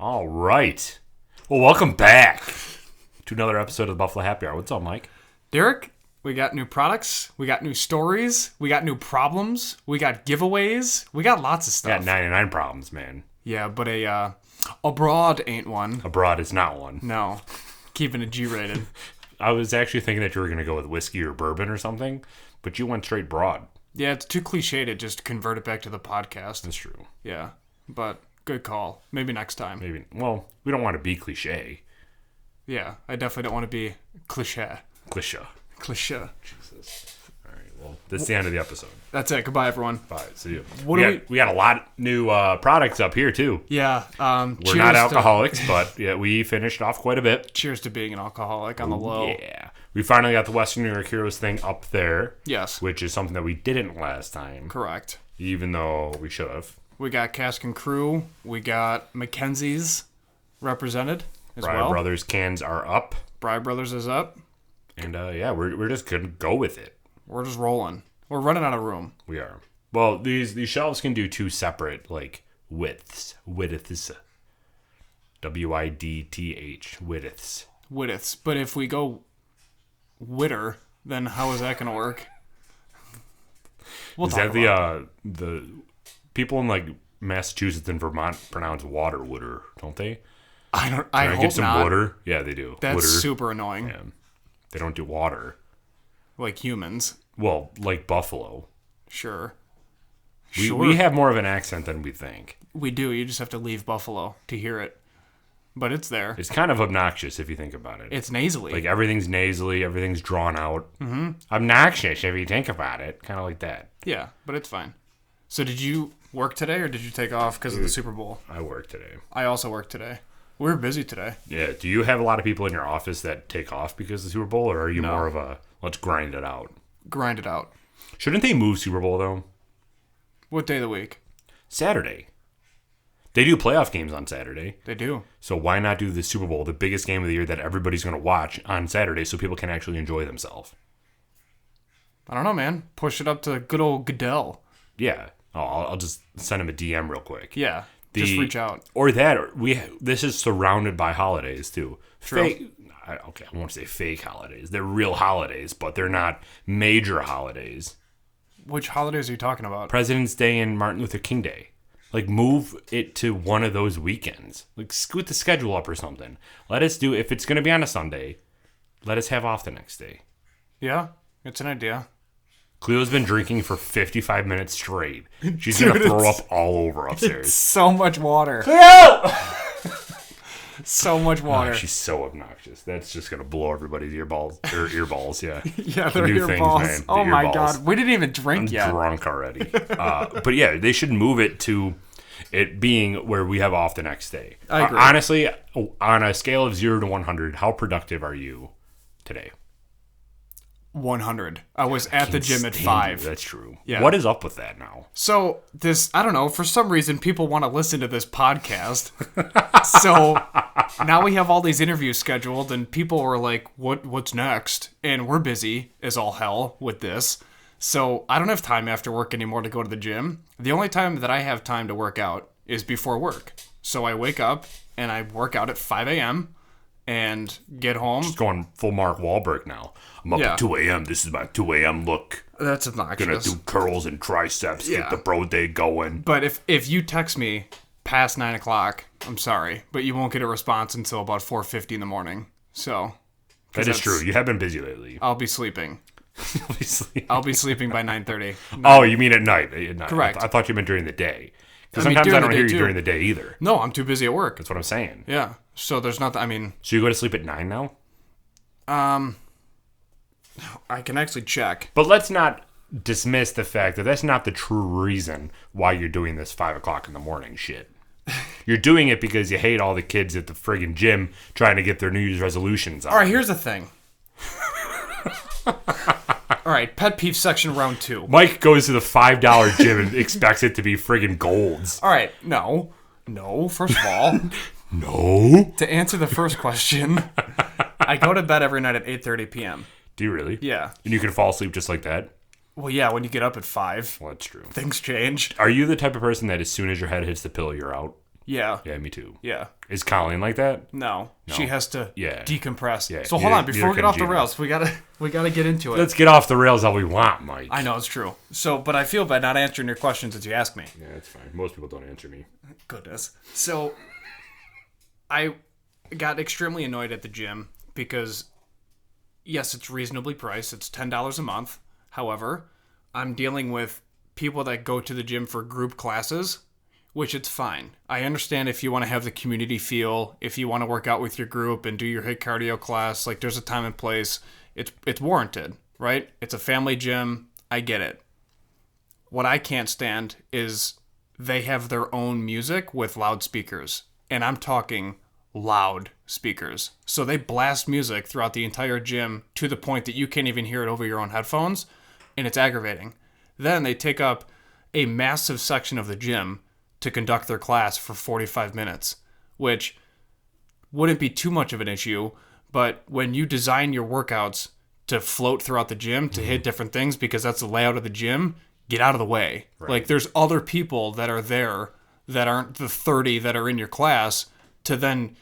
All right. Well, welcome back to another episode of the Buffalo Happy Hour. What's up, Mike? Derek, we got new products, we got new stories, we got new problems, we got giveaways, we got lots of stuff. Got 99 problems, man. Yeah, but abroad ain't one. Abroad is not one. No, keeping it G-rated. I was actually thinking that you were going to go with whiskey or bourbon or something, but you went straight broad. Yeah, it's too cliche to just convert it back to the podcast. That's true. Yeah, but good call. Maybe next time. Maybe. Well, we don't want to be cliche. Yeah, I definitely don't want to be cliche. Cliche. Jesus. All right. Well, that's the end of the episode. That's it. Goodbye, everyone. Bye. See you. We got a lot of new products up here too. Yeah. We're not alcoholics, but yeah, we finished off quite a bit. Cheers to being an alcoholic on the low. Yeah. We finally got the Western New York Heroes thing up there. Yes. Which is something that we didn't last time. Correct. Even though we should have. We got Cask and Crew. We got Mackenzie's represented as Bride well. Brothers cans are up. Bride Brothers is up. And yeah, we're just gonna go with it. We're just rolling. We're running out of room. We are. Well, these shelves can do two separate widths. Widths. WIDTH. Widths. Widths. But if we go witter, then how is that going to work? Is that the people in Massachusetts and Vermont pronounce water wooder, don't they? I Can I hope get some not. water? Yeah, they do. That's wooder. super annoying. Yeah. They don't do water. Like humans. Well, like Buffalo. Sure. We have more of an accent than we think. We do. You just have to leave Buffalo to hear it. But it's there. It's kind of obnoxious if you think about it. It's nasally. Like everything's nasally, everything's drawn out. Mm-hmm. Obnoxious if you think about it. Kind of like that. Yeah, but it's fine. So did you work today or did you take off because of the Super Bowl? I work today. I also worked today. We were busy today. Yeah. Do you have a lot of people in your office that take off because of the Super Bowl, or are you more of a let's grind it out? Grind it out. Shouldn't they move Super Bowl though? What day of the week? Saturday. They do playoff games on Saturday. They do. So why not do the Super Bowl, the biggest game of the year that everybody's going to watch, on Saturday so people can actually enjoy themselves? I don't know, man. Push it up to good old Goodell. Yeah. Oh, I'll just send him a DM real quick. Yeah. Just reach out. Or that. Or this is surrounded by holidays, too. True. I won't say fake holidays. They're real holidays, but they're not major holidays. Which holidays are you talking about? President's Day and Martin Luther King Day. Move it to one of those weekends. Scoot the schedule up or something. Let us do, if it's going to be on a Sunday, let us have off the next day. Yeah, it's an idea. Cleo's been drinking for 55 minutes straight. She's going to throw up all over upstairs. So much water. Cleo! So much water. Oh, she's so obnoxious. That's just going to blow everybody's earballs, yeah. Yeah, The they're new earballs. things, man. Oh The my earballs. God. We didn't even drink yet. I'm drunk already. But yeah, they should move it to it being where we have off the next day. I agree. Honestly, on a scale of 0 to 100, how productive are you today? 100. I was at the gym at Stand 5. you. That's true. Yeah. What is up with that now? So I don't know, for some reason people want to listen to this podcast. So now we have all these interviews scheduled and people are like, what's next? And we're busy as all hell with this. So I don't have time after work anymore to go to the gym. The only time that I have time to work out is before work. So I wake up and I work out at 5 a.m. and get home. Just going full Mark Wahlberg now. I'm up at 2 a.m. This is my 2 a.m. look. That's obnoxious. Gonna do curls and triceps. Get the bro day going. But if you text me past 9 o'clock, I'm sorry, but you won't get a response until about 4:50 in the morning. So that is true. You have been busy lately. I'll be sleeping. I'll be sleeping by 9:30. Oh, you mean at night? Correct. I thought you meant during the day. Because I mean, sometimes I don't during the hear day, you too. during the day either. No, I'm too busy at work. That's what I'm saying. Yeah. So there's nothing. So you go to sleep at 9 now? I can actually check. But let's not dismiss the fact that that's not the true reason why you're doing this 5 o'clock in the morning shit. You're doing it because you hate all the kids at the friggin' gym trying to get their New Year's resolutions on. All right, here's the thing. All right, pet peeve section round 2. Mike goes to the $5 gym and expects it to be friggin' golds. All right, no, first of all. No. To answer the first question, I go to bed every night at 8:30 p.m. Do you really? Yeah. And you can fall asleep just like that? Well, yeah, when you get up at 5, Well, that's true. things change. Are you the type of person that as soon as your head hits the pillow, you're out? Yeah. Yeah, me too. Yeah. Is Colleen like that? No. She has to decompress. Yeah. So hold on, before we get off the Gina. rails, we gotta get into it. Let's get off the rails all we want, Mike. I know it's true. So, but I feel bad not answering your questions as you ask me. Yeah, that's fine. Most people don't answer me. Goodness. So, I got extremely annoyed at the gym because, yes, it's reasonably priced. It's $10 a month. However, I'm dealing with people that go to the gym for group classes, which it's fine. I understand if you want to have the community feel, if you want to work out with your group and do your HIIT cardio class, like there's a time and place. It's warranted, right? It's a family gym. I get it. What I can't stand is they have their own music with loudspeakers. And I'm talking loud speakers. So they blast music throughout the entire gym to the point that you can't even hear it over your own headphones. And it's aggravating. Then they take up a massive section of the gym to conduct their class for 45 minutes, which wouldn't be too much of an issue. But when you design your workouts to float throughout the gym, to hit different things, because that's the layout of the gym, get out of the way. Right. Like, there's other people that are there that aren't the 30 that are in your class to then...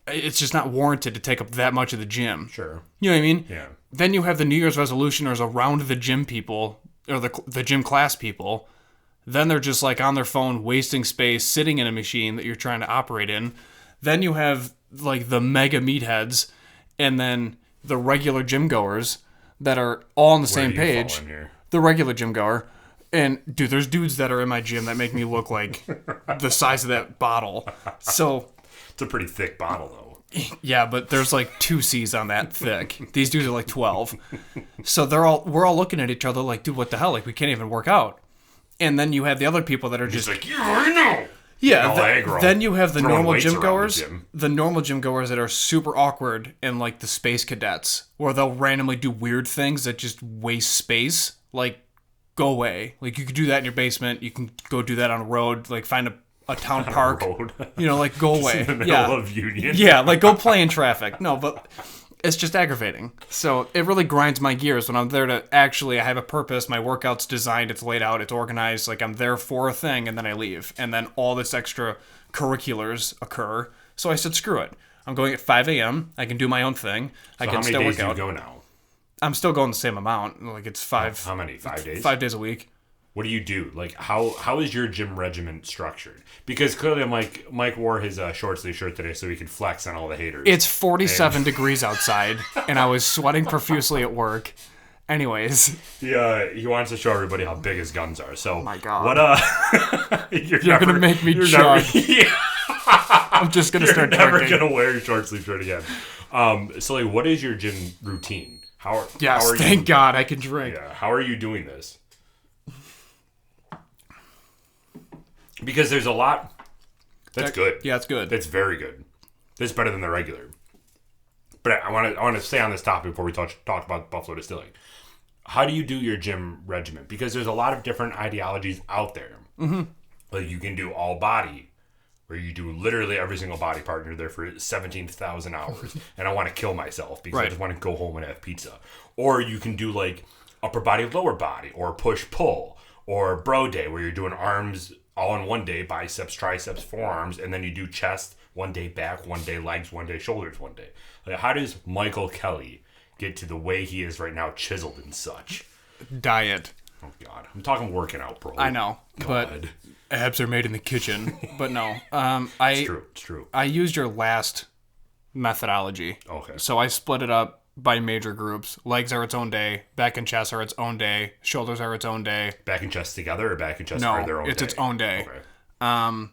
It's just not warranted to take up that much of the gym. Sure. You know what I mean? Yeah. Then you have the New Year's resolutioners around the gym people, or the gym class people. Then they're just like on their phone, wasting space, sitting in a machine that you're trying to operate in. Then you have like the mega meatheads, and then the regular gym goers that are all on the same page. The regular gym goer. And, dude, there's dudes that are in my gym that make me look like the size of that bottle. So... It's a pretty thick bottle, though. Yeah, but there's like 2 C's on that thick. These dudes are like 12. So we're all looking at each other like, dude, what the hell? Like, we can't even work out. And then you have the other people that are just... like, yeah, I know! Yeah, then you have the normal gym goers. The normal gym goers that are super awkward, and like the space cadets, where they'll randomly do weird things that just waste space. Like, go away. Like, you could do that in your basement. You can go do that on a road. Like, find a town park. You know, like, go away. In the middle of Union. Yeah, like, go play in traffic. No, but it's just aggravating. So it really grinds my gears when I'm there to actually, I have a purpose. My workout's designed. It's laid out. It's organized. Like, I'm there for a thing, and then I leave. And then all this extra curriculars occur. So I said, screw it. I'm going at 5 a.m. I can do my own thing. I can still work out. How many days do you go now? I'm still going the same amount. Like, it's 5. How many? 5 days? 5 days a week. What do you do? Like, how is your gym regimen structured? Because clearly, Mike wore his short sleeve shirt today so he could flex on all the haters. It's 47 degrees outside, and I was sweating profusely at work. Anyways. Yeah, he wants to show everybody how big his guns are. So, oh my God. What, you're going to make me chug. Yeah. I'm just going to start drinking. You're never going to wear your short sleeve shirt again. So, like, what is your gym routine? Thank God I can drink. Yeah, how are you doing this? Because there's a lot. That's good. Yeah, it's good. That's very good. That's better than the regular. But I want to stay on this topic before we talk about Buffalo Distilling. How do you do your gym regimen? Because there's a lot of different ideologies out there. Mm-hmm. Like, you can do all body, where you do literally every single body part, and you're there for 17,000 hours, and I want to kill myself because I just want to go home and have pizza. Or you can do like upper body, lower body, or push pull, or bro day, where you're doing arms all in one day, biceps, triceps, forearms, and then you do chest one day, back one day, legs one day, shoulders one day. Like, how does Michael Kelly get to the way he is right now, chiseled and such? Diet. Oh God, I'm talking working out, bro. I know, but abs are made in the kitchen. But no, it's true. I used your last methodology. Okay. So I split it up by major groups. Legs are its own day. Back and chest are its own day. Shoulders are its own day. Back and chest together, or back and chest are their own day? No, it's its own day. Okay.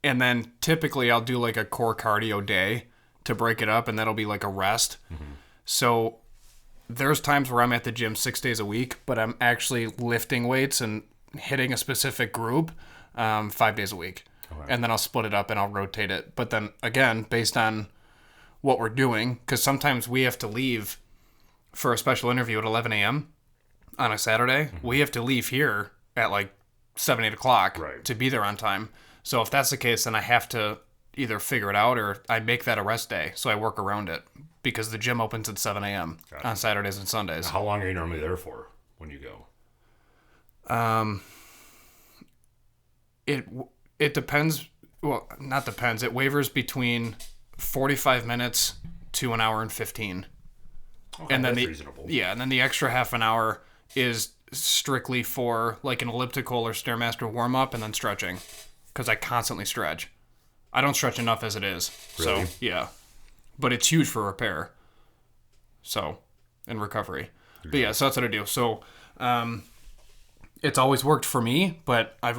And then typically I'll do like a core cardio day to break it up, and that'll be like a rest. Mm-hmm. So there's times where I'm at the gym 6 days a week, but I'm actually lifting weights and hitting a specific group 5 days a week. Okay. And then I'll split it up and I'll rotate it. But then again, based on what we're doing, because sometimes we have to leave for a special interview at 11 a.m. on a Saturday. Mm-hmm. We have to leave here at like 7, 8 o'clock to be there on time. So if that's the case, then I have to either figure it out or I make that a rest day. So I work around it because the gym opens at 7 a.m. on Saturdays and Sundays. How long are you normally there for when you go? It depends. Well, not depends. It wavers between 45 minutes to an hour and 15. Okay, And then that's reasonable. Yeah, and then the extra half an hour is strictly for like an elliptical or Stairmaster warm up and then stretching, because I constantly stretch. I don't stretch enough as it is. Really? So yeah, but it's huge for repair. So and recovery. But yeah, so that's what I do. So it's always worked for me, but I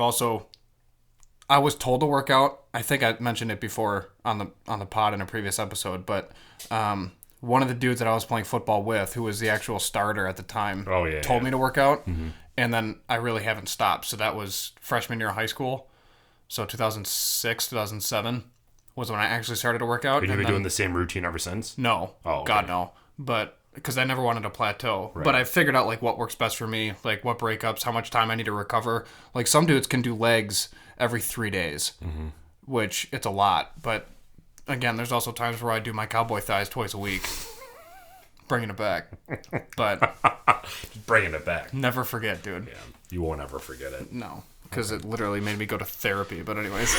was told to work out. I think I mentioned it before on the pod in a previous episode, but one of the dudes that I was playing football with, who was the actual starter at the time, told me to work out, and then I really haven't stopped. So that was freshman year of high school. So 2006, 2007 was when I actually started to work out. And you've been doing the same routine ever since? No. Oh, okay. God, no. But because I never wanted to plateau. Right. But I figured out like what works best for me, like what breakups, how much time I need to recover. Like some dudes can do legs every 3 days, which it's a lot. But again, there's also times where I do my cowboy thighs twice a week. Bringing it back. But bringing it back. Never forget, dude. Yeah, you won't ever forget it. No, because it literally made me go to therapy. But anyways.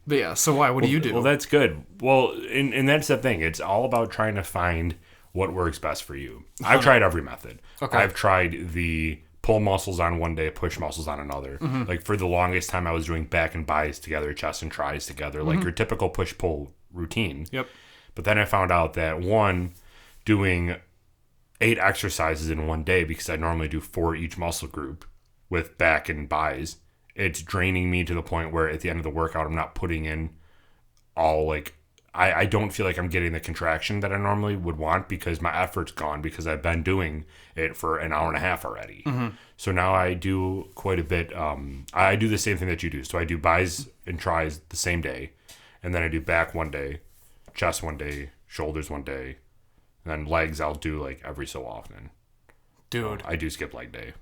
But yeah, so why? What do you do? Well, that's good. Well, and that's the thing. It's all about trying to find what works best for you. I've tried every method. Okay. I've tried the pull muscles on one day, push muscles on another. Like for the longest time, I was doing back and bis together, chest and tris together, like your typical push-pull routine. Yep. But then I found out that doing 8 exercises in one day, because I normally do 4 each muscle group with back and bis, it's draining me to the point where at the end of the workout, I'm not putting in all like, I don't feel like I'm getting the contraction that I normally would want, because my effort's gone, because I've been doing it for an hour and a half already. So now I do quite a bit. I do the same thing that you do. So I do bis and tris the same day, and then I do back one day, chest one day, shoulders one day, and then legs I'll do like every so often. Dude. I do skip leg day.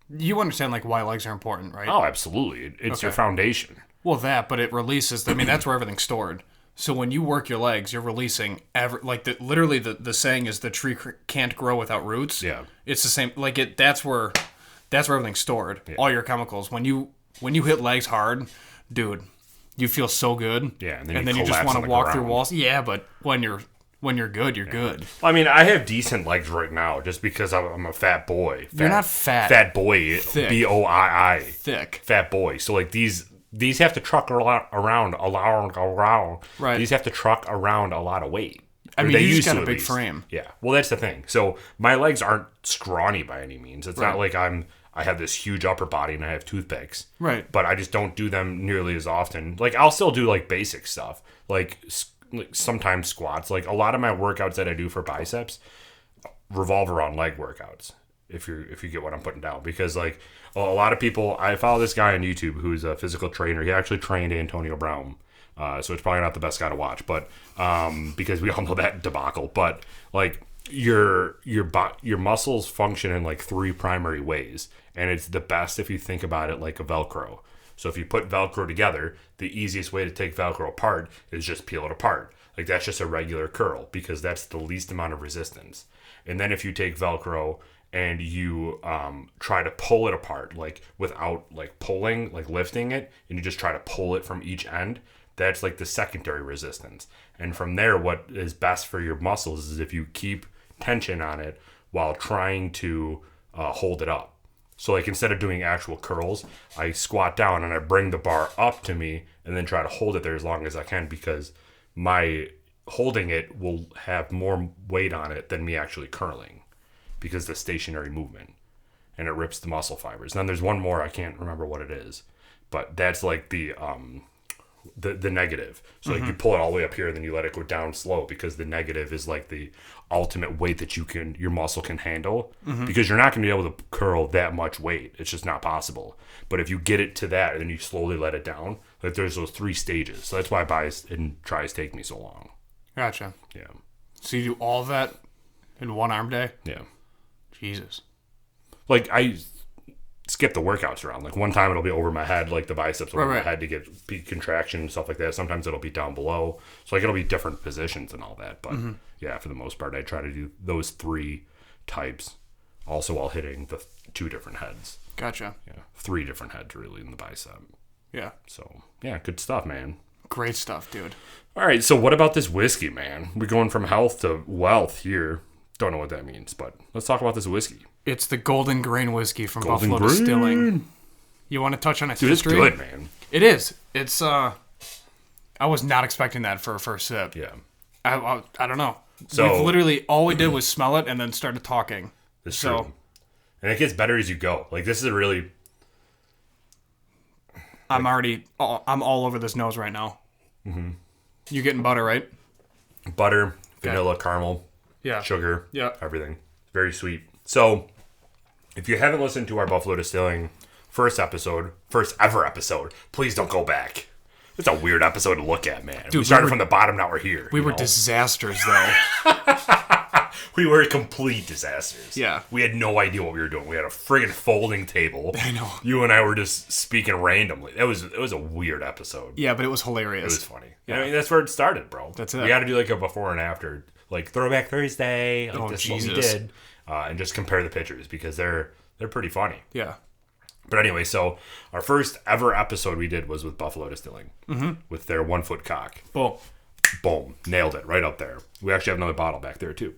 You understand like why legs are important, right? Oh, absolutely. It's your foundation. Well, but it releases. I mean, that's where everything's stored. So when you work your legs, you're releasing literally the saying is the tree can't grow without roots. Yeah, it's the same. Like that's where everything's stored. Yeah. All your chemicals. When you hit legs hard, dude, you feel so good. Yeah, and then you just want to walk through walls. Yeah, but when you're good, you're good. Well, I mean, I have decent legs right now just because I'm a fat boy. You're not fat. Fat boy. Thick. BOII. Thick. Fat boy. So like these have to truck around. Right. These have to truck around a lot of weight. I mean, you just got a big frame. Yeah. Well, that's the thing. So my legs aren't scrawny by any means. It's not like I have this huge upper body and I have toothpicks. Right. But I just don't do them nearly as often. Like I'll still do like basic stuff, like sometimes squats. Like a lot of my workouts that I do for biceps revolve around leg workouts. If you get what I'm putting down, because like a lot of people, I follow this guy on YouTube who's a physical trainer. He actually trained Antonio Brown, so it's probably not the best guy to watch, but because we all know that debacle. But like your muscles function in like 3 primary ways, and it's the best if you think about it like a Velcro. So if you put Velcro together, the easiest way to take Velcro apart is just peel it apart. Like that's just a regular curl, because that's the least amount of resistance. And then if you take Velcro and you try to pull it apart, like without like pulling, like lifting it, and you just try to pull it from each end, that's like the secondary resistance. And from there, what is best for your muscles is if you keep tension on it while trying to hold it up. So like instead of doing actual curls, I squat down and I bring the bar up to me and then try to hold it there as long as I can, because my holding it will have more weight on it than me actually curling, because the stationary movement, and it rips the muscle fibers. And then there's one more, I can't remember what it is, but that's like the negative. So like you pull it all the way up here and then you let it go down slow, because the negative is like the ultimate weight that your muscle can handle, because you're not going to be able to curl that much weight. It's just not possible. But if you get it to that and then you slowly let it down, like there's those 3 stages. So that's why bis and tris take me so long. Gotcha. Yeah. So you do all of that in one arm day? Yeah. Jesus. Like I skip the workouts around. Like one time it'll be over my head, like the biceps over my head to get peak contraction and stuff like that. Sometimes it'll be down below. So like it'll be different positions and all that. But yeah, for the most part, I try to do those 3 types also while hitting the 2 different heads. Gotcha. Yeah. 3 different heads really in the bicep. Yeah. So, yeah, good stuff, man. Great stuff, dude. All right, so what about this whiskey, man? We're going from health to wealth here. Don't know what that means, but let's talk about this whiskey. It's the Golden Grain whiskey from Golden Buffalo Grain. Distilling. You want to touch on its Dude, history? it's good, man. It is. It's, I was not expecting that for a first sip. Yeah. I don't know. So- We've literally, all we did was smell it and then started talking. It's So- true. And it gets better as you go. Like, this is a really... I'm all over this nose right now. Mm-hmm. You getting butter, right? butter, vanilla, caramel, Yeah. sugar, Yeah. everything. Very sweet. So, if you haven't listened to our Buffalo Distilling first ever episode, please don't go back. It's a weird episode to look at, man. Dude, we started from the bottom, now we're here. We were disasters, though. We were complete disasters. Yeah. We had no idea what we were doing. We had a friggin' folding table. I know. You and I were just speaking randomly. It was a weird episode. Yeah, but it was hilarious. It was funny. Yeah. I mean, that's where it started, bro. That's it. We got to do like a before and after, like Throwback Thursday. Like, Oh, this is what we Jesus. did, and just compare the pictures because they're pretty funny. Yeah. But anyway, so our first ever episode we did was with Buffalo Distilling with their 1 foot cock. Well, Boom, nailed it right up there. We actually have another bottle back there too.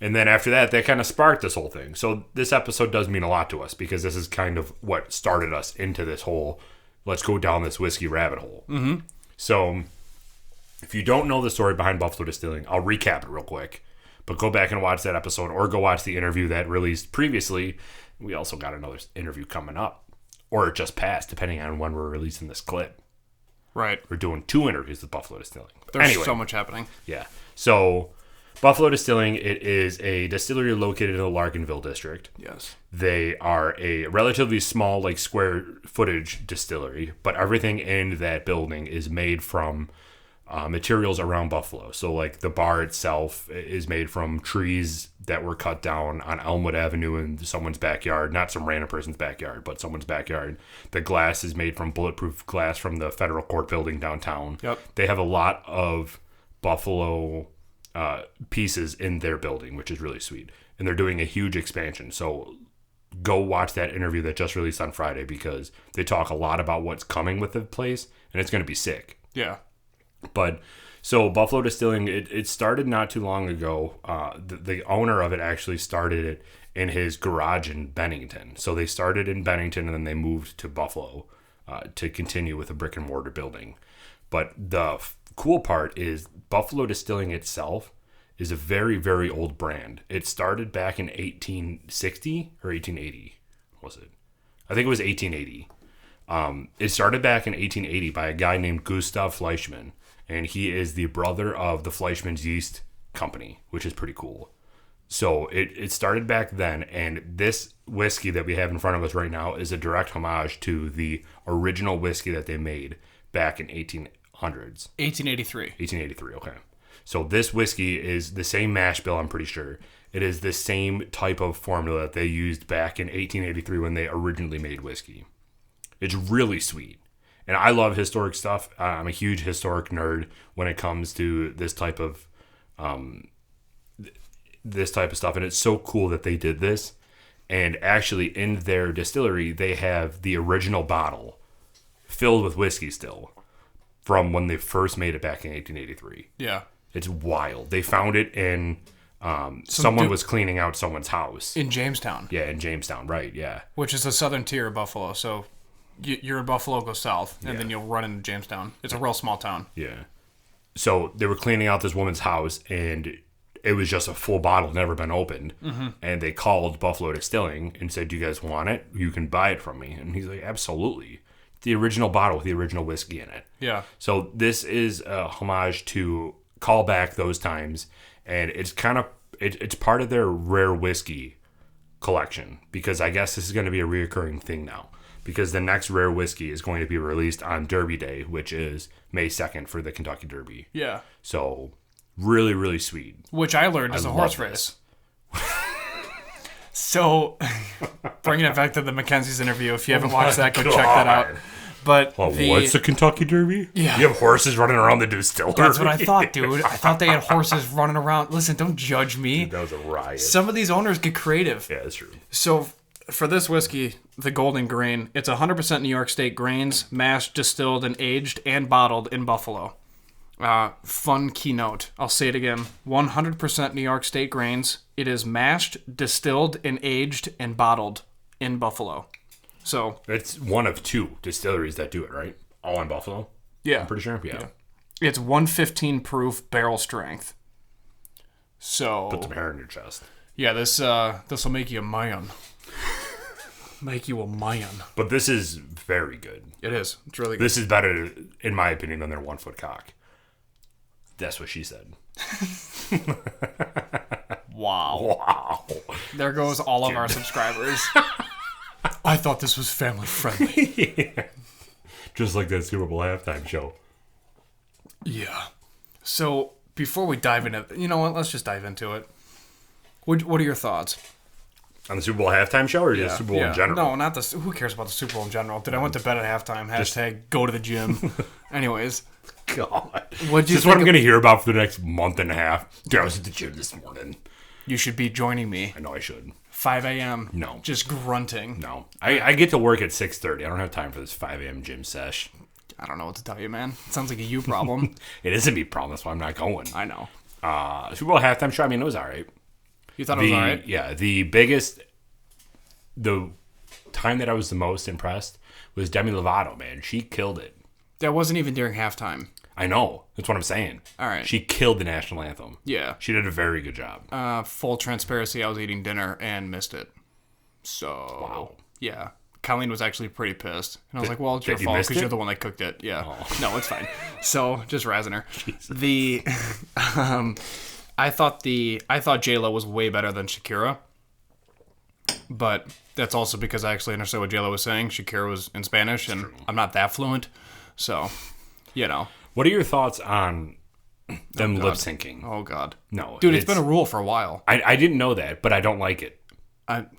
And then after that, that kind of sparked this whole thing. So this episode does mean a lot to us because this is kind of what started us into this whole, let's go down this whiskey rabbit hole. Mm-hmm. So if you don't know the story behind Buffalo Distilling, I'll recap it real quick. But go back and watch that episode or go watch the interview that released previously. We also got another interview coming up. Or it just passed, depending on when we're releasing this clip. right. We're doing 2 interviews with Buffalo Distilling. There's Anyway. so much happening. Yeah. So, Buffalo Distilling, it is a distillery located in the Larkinville district. Yes. They are a relatively small, like, square footage distillery, but everything in that building is made from materials around Buffalo. So, like, the bar itself is made from trees that were cut down on Elmwood Avenue in someone's backyard. Not some random person's backyard, but someone's backyard. The glass is made from bulletproof glass from the federal court building downtown. Yep. They have a lot of Buffalo pieces in their building, which is really sweet. And they're doing a huge expansion. So go watch that interview that just released on Friday because they talk a lot about what's coming with the place, and it's going to be sick. Yeah. But so Buffalo Distilling, it started not too long ago. The owner of it actually started it in his garage in Bennington. So they started in Bennington and then they moved to Buffalo to continue with a brick and mortar building. But the cool part is Buffalo Distilling itself is a very, very old brand. It started back in 1860 or 1880, was it? I think it was 1880. It started back in 1880 by a guy named Gustav Fleischmann. And he is the brother of the Fleischmann's Yeast Company, which is pretty cool. So it started back then, and this whiskey that we have in front of us right now is a direct homage to the original whiskey that they made back in 1800s. 1883. 1883, okay. So this whiskey is the same mash bill, I'm pretty sure. It is the same type of formula that they used back in 1883 when they originally made whiskey. It's really sweet. And I love historic stuff. I'm a huge historic nerd when it comes to this type of stuff. And it's so cool that they did this. And actually, in their distillery, they have the original bottle filled with whiskey still from when they first made it back in 1883. Yeah. It's wild. They found it in someone was cleaning out someone's house. In Jamestown. Yeah, in Jamestown, right? Yeah. Which is the southern tier of Buffalo. So you're in Buffalo, go south, and then you'll run into Jamestown. It's a real small town. Yeah. So they were cleaning out this woman's house, and it was just a full bottle, never been opened. Mm-hmm. And they called Buffalo Distilling and said, "Do you guys want it? You can buy it from me." And he's like, "Absolutely." The original bottle with the original whiskey in it. Yeah. So this is a homage to call back those times, and it's kind of it's part of their rare whiskey collection because I guess this is going to be a reoccurring thing now. Because the next rare whiskey is going to be released on Derby Day, which is May 2nd for the Kentucky Derby. Yeah. So, really, really sweet. Which I learned is a horse race. So, bringing it back to the Mackenzie's interview, if you haven't watched that, go check that out. But what's the Kentucky Derby? Yeah. You have horses running around the distillery? That's what I thought, dude. I thought they had horses running around. Listen, don't judge me. Dude, that was a riot. Some of these owners get creative. Yeah, that's true. So, for this whiskey, the Golden Grain, it's 100% New York State grains, mashed, distilled, and aged and bottled in Buffalo. Fun keynote. I'll say it again. 100% New York State grains. It is mashed, distilled, and aged and bottled in Buffalo. So It's one of 2 distilleries that do it, right? All in Buffalo? yeah, I'm pretty sure. Yeah. it's 115 proof barrel strength. So Put some hair in your chest. yeah, this will make you a man. Make you a man. But this is very good. It is. It's really good. This is better, in my opinion, than their 1 foot cock. That's what she said. Wow. Wow. There goes all of our subscribers. I thought this was family friendly. Yeah. Just like that Super Bowl halftime show. Yeah. So before we dive into, you know what? Let's just dive into it. What are your thoughts? On the Super Bowl halftime show or just Super Bowl in general? No, not the. Who cares about the Super Bowl in general? Dude, I went to bed at halftime. Hashtag go to the gym. Anyways. God. What do you This is what I'm going to hear about for the next month and a half. Dude, I was at the gym this morning. You should be joining me. I know I should. 5 a.m. No. Just grunting. No. I get to work at 6:30. I don't have time for this 5 a.m. gym sesh. I don't know what to tell you, man. It sounds like a you problem. It is a me problem. That's why I'm not going. I know. Super Bowl halftime show, I mean, it was all right. You thought it was all right? Yeah. The time that I was the most impressed was Demi Lovato, man. She killed it. That wasn't even during halftime. I know. That's what I'm saying. All right. She killed the national anthem. Yeah. She did a very good job. Full transparency, I was eating dinner and missed it. So, Wow. yeah. Colleen was actually pretty pissed. And I was like, well, it's your that you fault missed because it? you're the one that cooked it. Yeah. Oh. No, it's fine. So, just razzing her. I thought J-Lo was way better than Shakira. But that's also because I actually understood what J-Lo was saying. Shakira was in Spanish, and I'm not that fluent. So, you know. What are your thoughts on them lip syncing? Oh, God. No. Dude, it's been a rule for a while. I didn't know that, but I don't like it.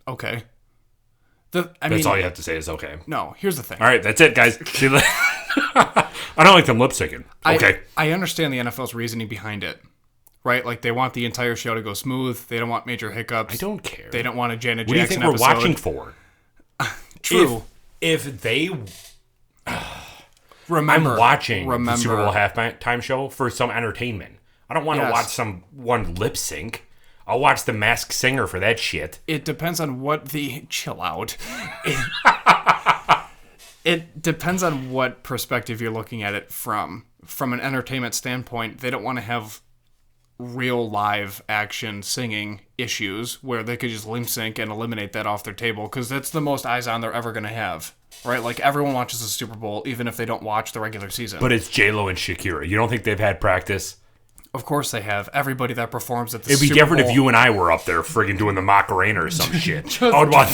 Okay. That's all you have to say is okay. No, here's the thing. All right, that's it, guys. See you later. I don't like them lip syncing. Okay. I understand the NFL's reasoning behind it, right? Like, they want the entire show to go smooth. They don't want major hiccups. I don't care. They don't want a Janet What do you Jackson think we're episode. watching for? True. If they... Remember, I'm watching the Super Bowl halftime show for some entertainment. I don't want to watch someone lip sync. I'll watch The Masked Singer for that shit. It depends on what the... Chill out. It depends on what perspective you're looking at it from. From an entertainment standpoint, they don't want to have real live action singing issues where they could just lip sync and eliminate that off their table because that's the most eyes on they're ever going to have. Right? Like, everyone watches the Super Bowl even if they don't watch the regular season. But it's J-Lo and Shakira. You don't think they've had practice? Of course they have. Everybody that performs at the It'd be Super different Bowl. if you and I were up there friggin' doing the Macarena or some shit. I would watch.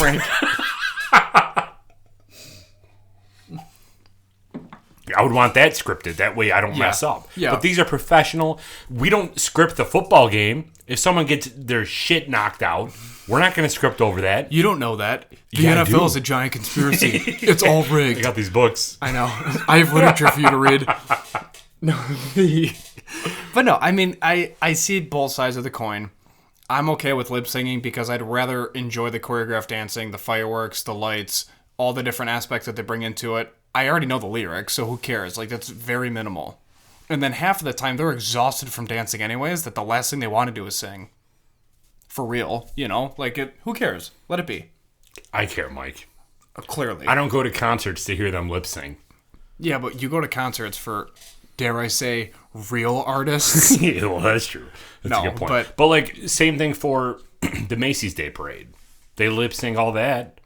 I would want that scripted. That way I don't mess up. Yeah. But these are professional. We don't script the football game. If someone gets their shit knocked out, we're not going to script over that. You don't know that. The Yeah, I NFL do. is a giant conspiracy. It's all I rigged. got these books. I know. I have literature for you to read. No. But no, I mean, I see both sides of the coin. I'm okay with lip singing because I'd rather enjoy the choreographed dancing, the fireworks, the lights, all the different aspects that they bring into it. I already know the lyrics, so who cares? Like, that's very minimal. And then half of the time, they're exhausted from dancing anyways, that the last thing they want to do is sing. For real, you know? Like, who cares? Let it be. I care, Mike. Clearly. I don't go to concerts to hear them lip sync. Yeah, but you go to concerts for, dare I say, real artists? Yeah, well, that's true. That's a good point. But like, same thing for the Macy's Day Parade. They lip sync all that.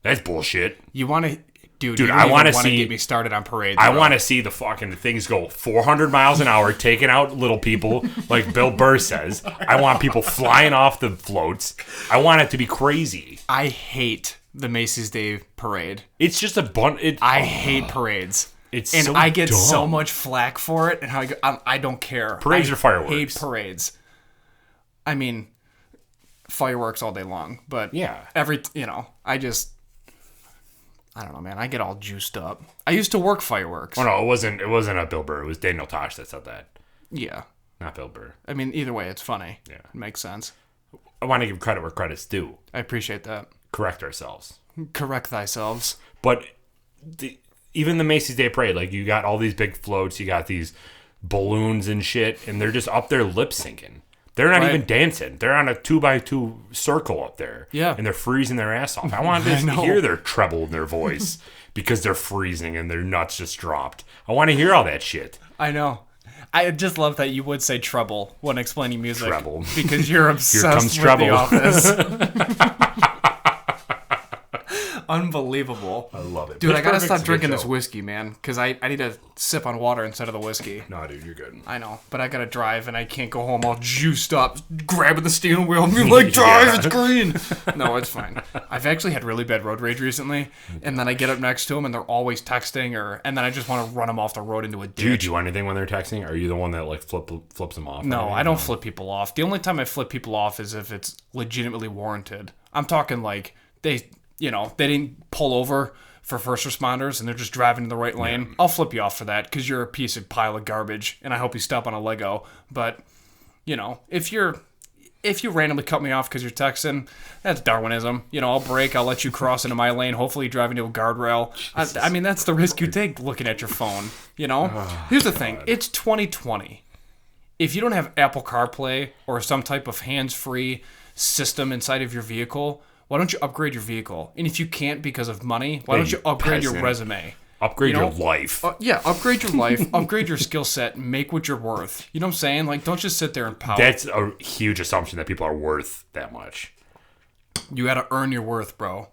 That's bullshit. You want to... Dude, I want to see. Get me started on parades. I want to see the fucking things go 400 miles an hour, taking out little people, like Bill Burr says. I want people flying off the floats. I want it to be crazy. I hate the Macy's Day Parade. It's just a bunch. I hate parades. And I get dumb. so much flack for it, and I don't care. Parades are fireworks. I hate parades. I mean, fireworks all day long, but Yeah. I don't know, man. I get all juiced up. I used to work fireworks. Oh no, it wasn't a Bill Burr. It was Daniel Tosh that said that. Yeah. Not Bill Burr. I mean, either way, it's funny. Yeah. It makes sense. I want to give credit where credit's due. I appreciate that. correct ourselves. Correct thyself. But even the Macy's Day Parade, like, you got all these big floats, you got these balloons and shit, and they're just up there lip syncing. They're not even dancing. They're on a 2x2 circle up there. Yeah. And they're freezing their ass off. I want to hear their treble in their voice because they're freezing and their nuts just dropped. I want to hear all that shit. I know. I just love that you would say treble when explaining music. Treble. Because you're obsessed Here comes with treble. The Office. Unbelievable. I love it. Dude, I gotta stop drinking this whiskey, man, because I need to sip on water instead of the whiskey. No, dude, you're good. I know, but I gotta drive, and I can't go home all juiced up, grabbing the steering wheel, and being like, drive, it's green. No, it's fine. I've actually had really bad road rage recently, and then I get up next to them, and they're always texting, and then I just want to run them off the road into a ditch. Do you do anything when they're texting? Are you the one that, like, flips them off? No, I don't flip people off. The only time I flip people off is if it's legitimately warranted. I'm talking like they didn't pull over for first responders and they're just driving in the right lane. Yeah. I'll flip you off for that because you're a piece of pile of garbage and I hope you stop on a Lego. But, if you randomly cut me off because you're texting, that's Darwinism. I'll brake, I'll let you cross into my lane, hopefully you drive into a guardrail. I mean, that's the risk you take looking at your phone, Here's the thing. It's 2020. If you don't have Apple CarPlay or some type of hands-free system inside of your vehicle, why don't you upgrade your vehicle? And if you can't because of money, why don't you upgrade your resume? Upgrade your life. Upgrade your life, upgrade your skill set, make what you're worth. You know what I'm saying? Like, don't just sit there and pout. That's a huge assumption that people are worth that much. You got to earn your worth, bro.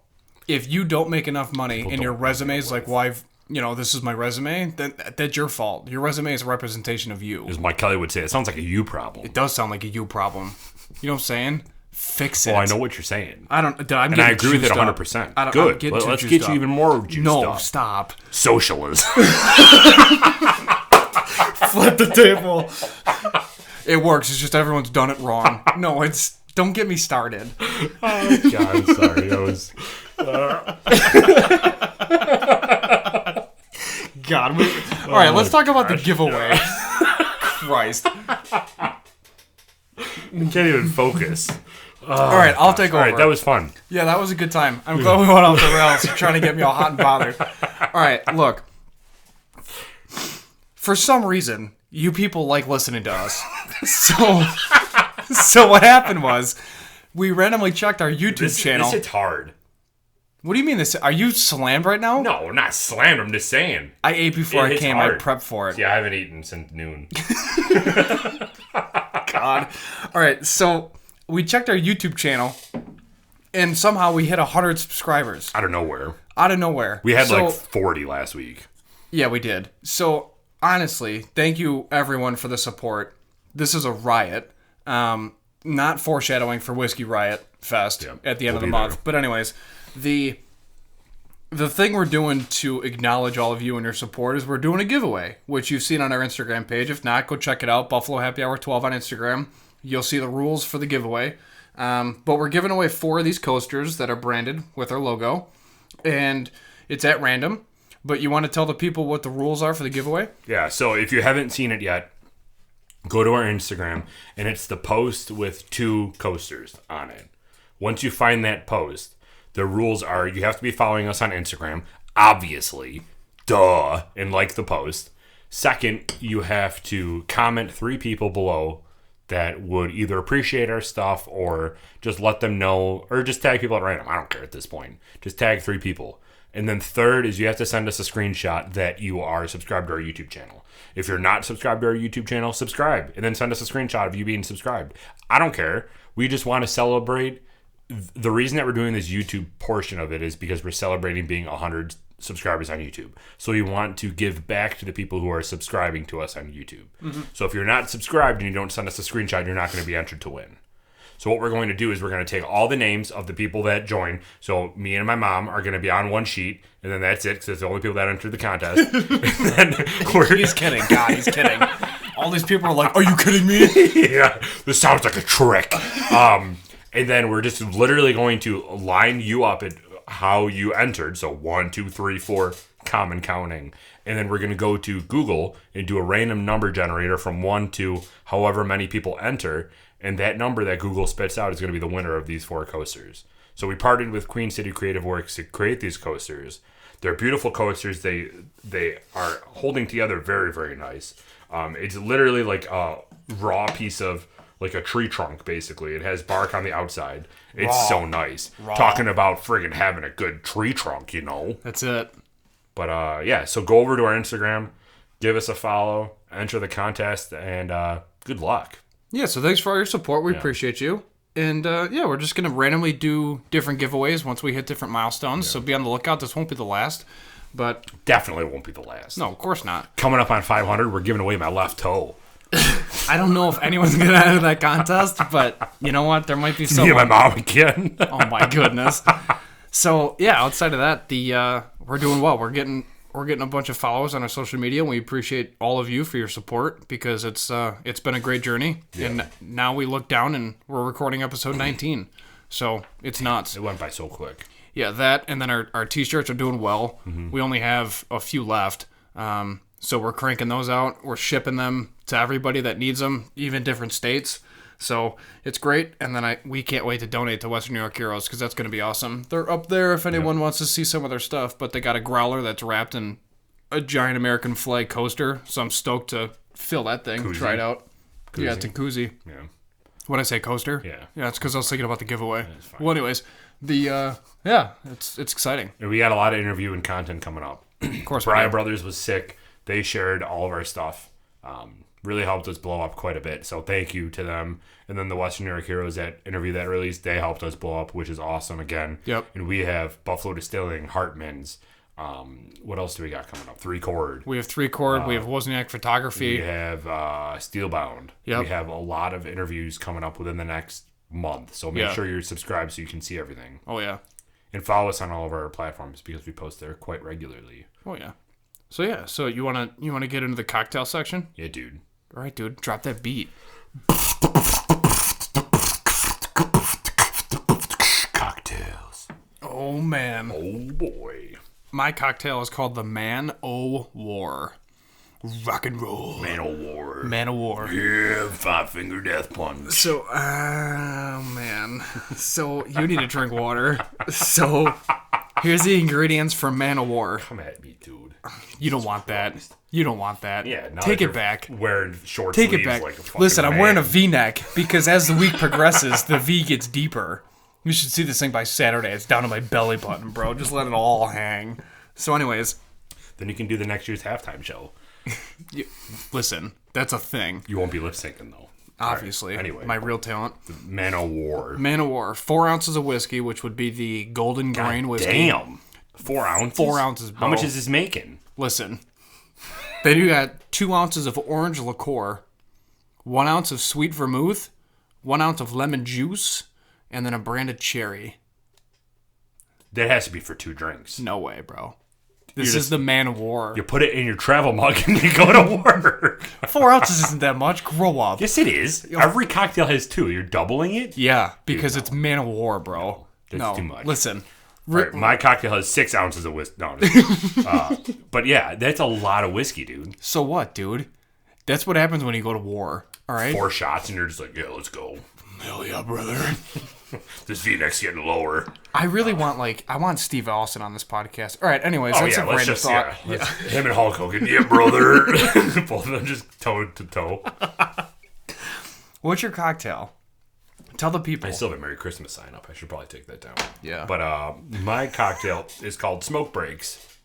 If you don't make enough money and your resume is like, why, this is my resume, then that's your fault. Your resume is a representation of you. As Mike Kelly would say, it sounds like a you problem. It does sound like a you problem. You know what I'm saying? Fix it. Well, I know what you're saying. I agree with it 100%. Good. Let's get you even more juiced up. No, stop. Socialism. Flip the table. It works. It's just everyone's done it wrong. No, don't get me started. Oh, God, I'm sorry. That was... God. All right, let's talk about the giveaway. Christ. You can't even focus. All right, I'll take over. All right, that was fun. Yeah, that was a good time. I'm glad we went off the rails. You're trying to get me all hot and bothered. All right, look. For some reason, you people like listening to us. So what happened was, we randomly checked our YouTube channel. This is hard. What do you mean this? Are you slammed right now? No, not slammed. I'm just saying. I ate before I came. Hard. I prepped for it. Yeah, I haven't eaten since noon. God. All right, so we checked our YouTube channel, and somehow we hit 100 subscribers. Out of nowhere. We had like 40 last week. Yeah, we did. So, honestly, thank you, everyone, for the support. This is a riot. Not foreshadowing for Whiskey Riot Fest at the end of the month. But anyways, the thing we're doing to acknowledge all of you and your support is we're doing a giveaway, which you've seen on our Instagram page. If not, go check it out. Buffalo Happy Hour 12 on Instagram. You'll see the rules for the giveaway. But we're giving away 4 of these coasters that are branded with our logo. And it's at random. But you want to tell the people what the rules are for the giveaway? Yeah, so if you haven't seen it yet, go to our Instagram, and it's the post with 2 coasters on it. Once you find that post, the rules are you have to be following us on Instagram, obviously, duh, and like the post. Second, you have to comment 3 people below that would either appreciate our stuff or just let them know, or just tag people at random. I don't care at this point. Just tag 3 people. And then third is you have to send us a screenshot that you are subscribed to our YouTube channel. If you're not subscribed to our YouTube channel, subscribe. And then send us a screenshot of you being subscribed. I don't care. We just want to celebrate. The reason that we're doing this YouTube portion of it is because we're celebrating being 100 subscribers on YouTube. So we want to give back to the people who are subscribing to us on YouTube. Mm-hmm. So if you're not subscribed and you don't send us a screenshot, you're not going to be entered to win. So what we're going to do is we're going to take all the names of the people that join. So me and my mom are going to be on one sheet, and then that's it, because it's the only people that entered the contest. And then he's kidding. God, he's kidding. All these people are like, are you kidding me? Yeah, this sounds like a trick. And then we're just literally going to line you up at how you entered. So 1, 2, 3, 4, common counting. And then we're going to go to Google and do a random number generator from 1 to however many people enter. And that number that Google spits out is going to be the winner of these 4 coasters. So we partnered with Queen City Creative Works to create these coasters. They're beautiful coasters. They are holding together very, very nice. It's literally like a raw piece of like a tree trunk, basically. It has bark on the outside. It's so nice. Talking about friggin' having a good tree trunk, you know. That's it. But yeah, so go over to our Instagram, give us a follow, enter the contest, and good luck. Yeah, so thanks for all your support. We appreciate you. And yeah, we're just going to randomly do different giveaways once we hit different milestones. So be on the lookout. This won't be the last. But definitely won't be the last. No, of course not. Coming up on 500, we're giving away my left toe. I don't know if anyone's going to enter that contest, but you know what? There might be someone. Me and my mom again. Oh, my goodness. So, yeah, outside of that, we're doing well. We're getting a bunch of followers on our social media, and we appreciate all of you for your support because it's been a great journey. Yeah. And now we look down and we're recording episode 19. So it's nuts. It went by so quick. Yeah, that, and then our T-shirts are doing well. Mm-hmm. We only have a few left. So we're cranking those out. We're shipping them to everybody that needs them, even different states. So it's great, and then we can't wait to donate to Western New York Heroes because that's going to be awesome. They're up there if anyone wants to see some of their stuff, but they got a growler that's wrapped in a giant American flag coaster, so I'm stoked to fill that thing, koozie. Try it out. Koozie. Yeah, it's a koozie. Yeah. When I say coaster? Yeah. Yeah, it's because I was thinking about the giveaway. Well, anyways, it's exciting. And we got a lot of interview and content coming up. Of course, Brian Brothers was sick. They shared all of our stuff. Really helped us blow up quite a bit. So thank you to them. And then the Western New York Heroes that interview that released, they helped us blow up, which is awesome again. Yep. And we have Buffalo Distilling, Hartman's. What else do we got coming up? 3 Chord. We have 3 Chord. We have Wozniak Photography. We have Steelbound. Yep. We have a lot of interviews coming up within the next month. So make sure you're subscribed so you can see everything. Oh, yeah. And follow us on all of our platforms because we post there quite regularly. Oh, yeah. So you wanna get into the cocktail section? Yeah, dude. All right, dude. Drop that beat. Cocktails. Oh, man. Oh, boy. My cocktail is called the Man-O-War. Rock and roll. Man-O-War. Man-O-War. Yeah, 5-finger death punch. So, man. So, you need to drink water. So, here's the ingredients for Man-O-War. Come at me, dude. You don't want that. You don't want that. Yeah, take it back. Wearing short Take sleeves it back. like a fucking Listen, I'm man. wearing a V-neck because as the week progresses, the V gets deeper. You should see this thing by Saturday. It's down to my belly button, bro. Just let it all hang. So, anyways. Then you can do the next year's halftime show. Listen, that's a thing. You won't be lip syncing, though. Obviously. Right. Anyway. My real talent. Man-O-War. Man-O-War. 4 ounces of whiskey, which would be the golden grain whiskey. Damn. 4 ounces? 4 ounces, bro. How much is this making? Listen. Then you got 2 ounces of orange liqueur, 1 ounce of sweet vermouth, 1 ounce of lemon juice, and then a branded cherry. That has to be for 2 drinks. No way, bro. This is the Man-O-War. You put it in your travel mug and you go to work. 4 ounces isn't that much. Grow up. Yes, it is. Every cocktail has 2. You're doubling it? Yeah, because it's Man-O-War, bro. That's too much. Listen. Right, my cocktail has 6 ounces of whiskey. No, but yeah, that's a lot of whiskey, dude. So what, dude? That's what happens when you go to war, all right? 4 shots and you're just like, yeah, let's go. Hell yeah, brother. This V-neck's getting lower. I really want Steve Austin on this podcast. All right, anyways, that's a random thought. Yeah. Him and Hulk Hogan. Yeah, brother. Both of them just toe to toe. What's your cocktail? Tell the people. I still have a Merry Christmas sign up. I should probably take that down. Yeah. But my cocktail is called Smoke Breaks.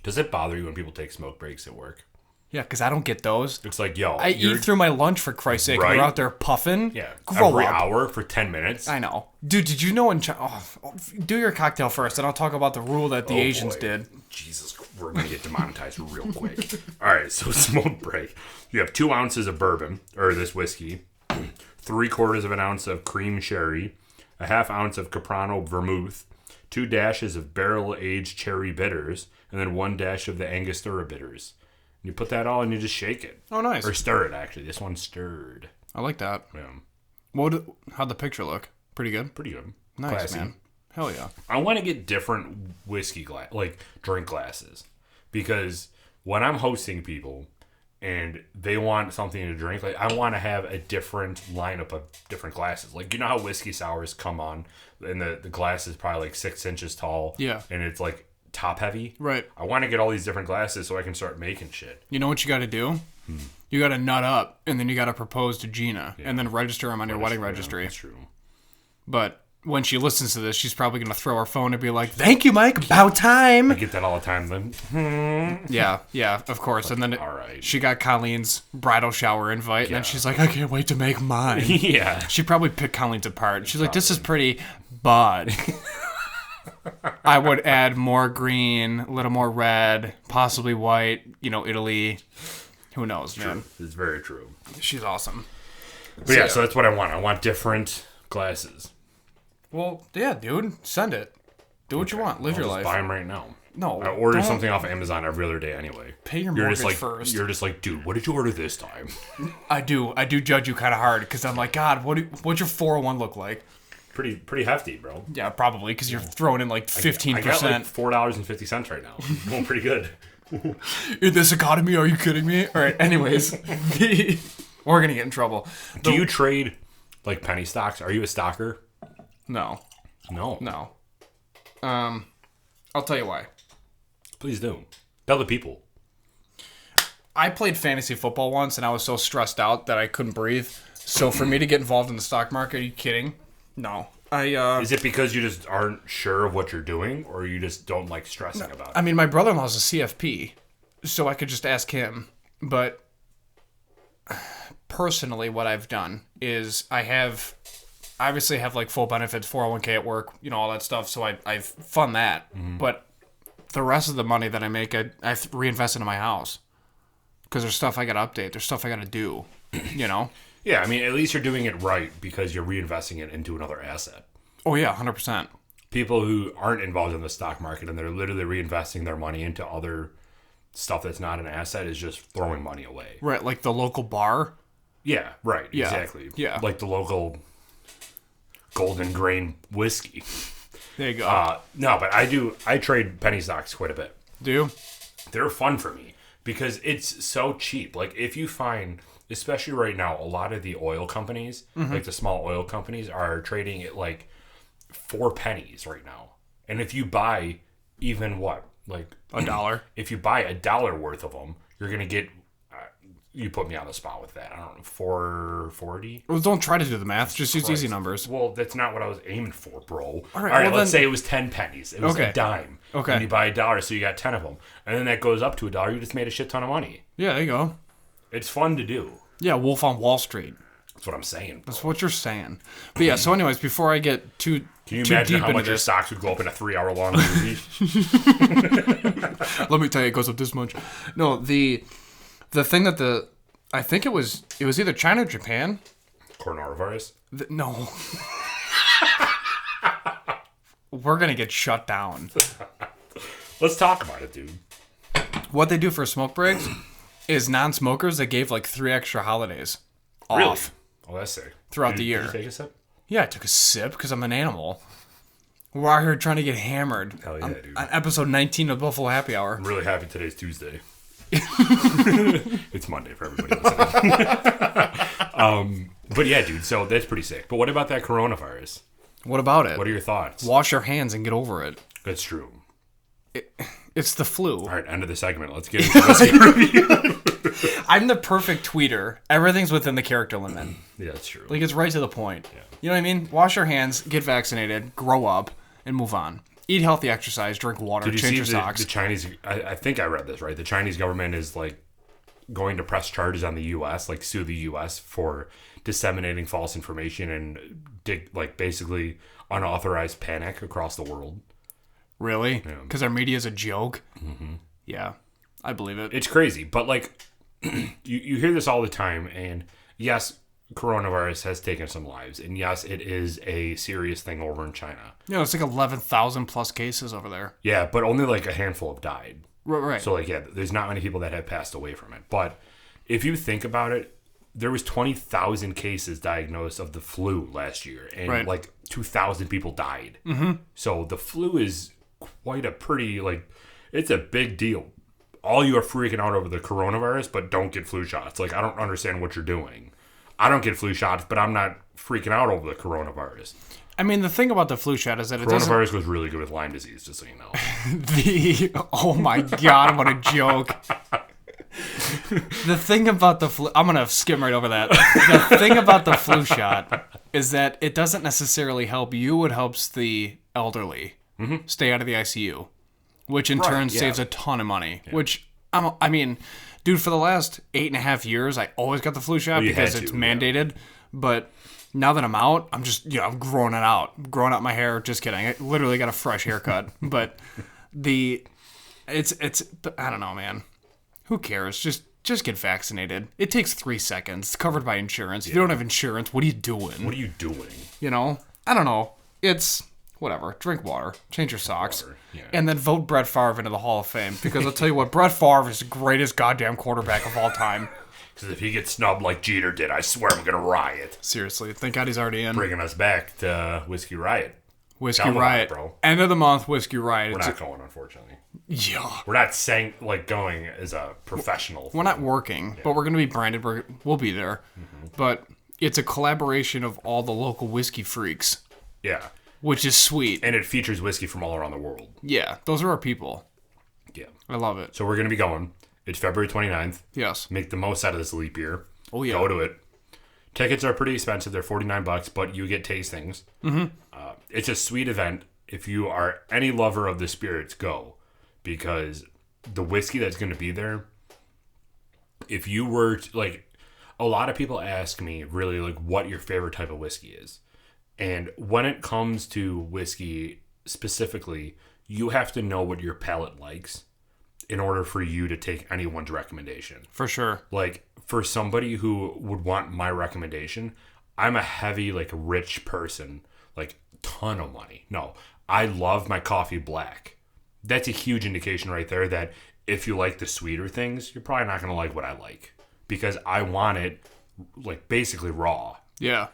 Does it bother you when people take smoke breaks at work? Yeah, because I don't get those. It's like, yo. I eat through my lunch, for Christ's sake. Right? You're out there puffing. Yeah. Grow every up. hour for 10 minutes. I know. Dude, did you know do your cocktail first, and I'll talk about the rule that the Asians did. Jesus, we're going to get demonetized real quick. All right, so smoke break. You have 2 ounces of bourbon, or this whiskey, 3/4 of an ounce of cream sherry, a 1/2 ounce of Caprano vermouth, 2 dashes of barrel-aged cherry bitters, and then 1 dash of the Angostura bitters. You put that all and you just shake it. Oh, nice. Or stir it, actually. This one's stirred. I like that. Yeah. How'd the picture look? Pretty good? Pretty good. Nice, Classy. man. Hell yeah. I want to get different whiskey drink glasses. Because when I'm hosting people and they want something to drink, like I want to have a different lineup of different glasses. Like, you know how whiskey sours come on, and the glass is probably like 6 inches tall. Yeah. And it's like top heavy. Right. I want to get all these different glasses so I can start making shit. You know what you got to do? You got to nut up, and then you got to propose to Gina, and then register them on your wedding registry. That's true. But when she listens to this, she's probably going to throw her phone and be like, "Thank you, Mike. About time." I get that all the time then. Yeah, of course. And then all right. She got Colleen's bridal shower invite, and then she's like, "I can't wait to make mine." Yeah. She probably picked Colleen's apart. She's like, "This is pretty, but I would add more green, a little more red, possibly white, Italy. Who knows, man?" It's very true. She's awesome. But so that's what I want. I want different glasses. Well, yeah, dude, send it. Do what you want. Live your I'll life. just buy them right now. No, I order don't. something off Amazon every other day anyway. Pay your You're mortgage just like, first. You're just like, dude, what did you order this time? I do judge you kind of hard because I'm like, God, what's your 401 look like? Pretty hefty, bro. Yeah, probably because you're throwing in like 15%. I got like $4.50 right now. I'm going pretty good. In this economy, are you kidding me? All right, anyways, we're gonna get in trouble. Do you trade like penny stocks? Are you a stocker? No. I'll tell you why. Please do. Tell the people. I played fantasy football once, and I was so stressed out that I couldn't breathe. So for me to get involved in the stock market, are you kidding? No. Is it because you just aren't sure of what you're doing, or you just don't like stressing about it? I mean, my brother-in-law's a CFP, so I could just ask him. But personally, what I've done is I obviously have like full benefits, 401k at work, all that stuff. So I fund that. Mm-hmm. But the rest of the money that I make, I reinvest into my house because there's stuff I got to update. There's stuff I got to do, Yeah, I mean, at least you're doing it right because you're reinvesting it into another asset. Oh, yeah, 100%. People who aren't involved in the stock market and they're literally reinvesting their money into other stuff that's not an asset is just throwing money away. Right, like the local bar. Yeah, right, yeah. Exactly. Yeah. Like the local Golden Grain whiskey. There you go. No, but I trade penny stocks quite a bit. Do you? They're fun for me because it's so cheap. Like if you find, especially right now, a lot of the oil companies, like the small oil companies, are trading at like 4 pennies right now. And if you buy even like $1, if you buy $1 worth of them, you're gonna get. You put me on the spot with that. I don't know, 4.40. Well, don't try to do the math. Just use easy numbers. Well, that's not what I was aiming for, bro. All right, well, let's say it was 10 pennies. It was a dime. Okay. And you buy $1, so you got 10 of them, and then that goes up to $1. You just made a shit ton of money. Yeah, there you go. It's fun to do. Yeah, Wolf on Wall Street. That's what I'm saying. Bro. That's what you're saying. But yeah, so anyways, before I get too Can you too imagine deep how into much your this, stocks would go up in a 3-hour-long movie? let me tell you, it goes up this much. No, the thing that I think it was either China or Japan. Coronavirus? No. We're going to get shut down. Let's talk about it, dude. What they do for smoke breaks is non-smokers, they gave like 3 extra holidays off. Really? Oh, that's sick. Throughout the year. Did you take a sip? Yeah, I took a sip because I'm an animal. We're out here trying to get hammered. Hell yeah, dude. On episode 19 of Buffalo Happy Hour. I'm really happy today's Tuesday. It's Monday for everybody listening. But yeah, dude, so that's pretty sick. But what about that coronavirus? What about it? What are your thoughts? Wash your hands and get over it. That's true. It's the flu. All right, end of the segment. Let's get into whiskey review. I'm the perfect tweeter. Everything's within the character limit. Yeah, that's true. Like, it's right to the point. Yeah. You know what I mean? Wash your hands, get vaccinated, grow up, and move on. Eat healthy exercise, drink water, change your socks. The Chinese, I think I read this, right? The Chinese government is, like, going to press charges on the U.S., like, sue the U.S. for disseminating false information and, basically unauthorized panic across the world. Really? Because our media is a joke? Mm-hmm. Yeah, I believe it. It's crazy, but, like, you hear this all the time, and yes, coronavirus has taken some lives, and yes, it is a serious thing over in China. Yeah, it's like 11,000 plus cases over there. Yeah, but only like a handful have died. Right. So like, yeah, there's not many people that have passed away from it. But if you think about it, there was 20,000 cases diagnosed of the flu last year, and like 2,000 people died. Mm-hmm. So the flu is quite a pretty, like, it's a big deal all you are freaking out over the coronavirus, but don't get flu shots. Like, I don't understand what you're doing. I don't get flu shots, but I'm not freaking out over the coronavirus. I mean, the thing about the flu shot is that it doesn't... Coronavirus was really good with Lyme disease, just so you know. Oh my God, what a joke. The thing about the flu... I'm going to skim right over that. The thing about the flu shot is that it doesn't necessarily help you. It helps the elderly stay out of the ICU, which in turn saves a ton of money, which, I mean, dude, for the last 8.5 years, I always got the flu shot because it's mandated, but... Now that I'm out, I'm just, I'm growing it out. Growing out my hair. Just kidding. I literally got a fresh haircut. But it's I don't know, man. Who cares? Just get vaccinated. It takes 3 seconds. It's covered by insurance. If you don't have insurance, what are you doing? What are you doing? I don't know. It's whatever. Drink water. Change your socks. Yeah. And then vote Brett Favre into the Hall of Fame. Because I'll tell you what, Brett Favre is the greatest goddamn quarterback of all time. Because if he gets snubbed like Jeter did, I swear I'm going to riot. Seriously. Thank God he's already in. Bringing us back to Whiskey Riot. Whiskey Riot. Bro. End of the month, Whiskey Riot. We're not going, unfortunately. Yeah. We're not saying, going as a professional. We're not working, but we're going to be branded. We'll be there. Mm-hmm. But it's a collaboration of all the local whiskey freaks. Yeah. Which is sweet. And it features whiskey from all around the world. Yeah. Those are our people. Yeah. I love it. So we're going to be going. It's February 29th. Yes. Make the most out of this leap year. Oh, yeah. Go to it. Tickets are pretty expensive. They're $49, but you get tastings. Mm-hmm. It's a sweet event. If you are any lover of the spirits, go. Because the whiskey that's going to be there, if you were, a lot of people ask me, really, what your favorite type of whiskey is. And when it comes to whiskey specifically, you have to know what your palate likes in order for you to take anyone's recommendation. For sure. For somebody who would want my recommendation, I'm a heavy, rich person, ton of money. No, I love my coffee black. That's a huge indication right there that if you like the sweeter things, you're probably not going to like what I like. Because I want it, basically raw. Yeah.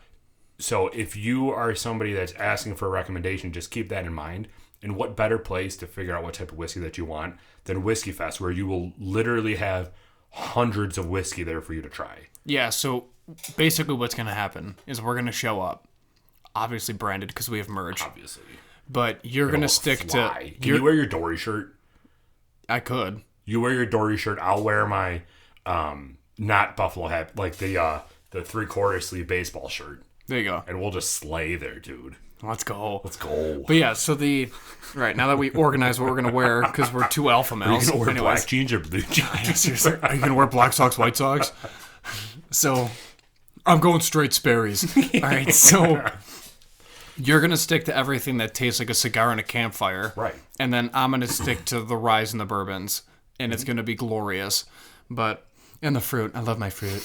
So if you are somebody that's asking for a recommendation, just keep that in mind. And what better place to figure out what type of whiskey that you want than Whiskey Fest, where you will literally have hundreds of whiskey there for you to try. Yeah, so basically what's going to happen is we're going to show up, obviously branded because we have merch. Obviously. But you're going to stick to... Can you wear your Dory shirt? I could. You wear your Dory shirt. I'll wear my not buffalo hat, the 3/4 sleeve baseball shirt. There you go. And we'll just slay there, dude. Let's go. Let's go. But yeah, so right, now that we organize what we're going to wear, because we're two alpha males. Are you going to wear black jeans or blue jeans? Yeah, seriously. Are you going to wear black socks, white socks? So, I'm going straight Sperry's. All right, so you're going to stick to everything that tastes like a cigar and a campfire. Right. And then I'm going to stick to the rye and the bourbons. And it's going to be glorious. And the fruit. I love my fruit.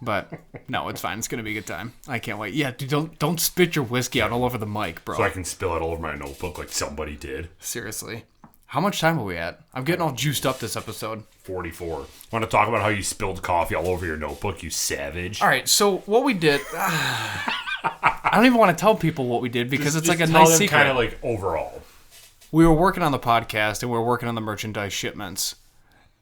But no, it's fine. It's gonna be a good time. I can't wait. Yeah, dude, don't spit your whiskey out all over the mic, bro. So I can spill it all over my notebook like somebody did. Seriously. How much time are we at? I'm getting all juiced up this episode. 44. Want to talk about how you spilled coffee all over your notebook, you savage? All right, so what we did... I don't even want to tell people what we did because it's like a nice secret. Kind of overall. We were working on the podcast and we were working on the merchandise shipments.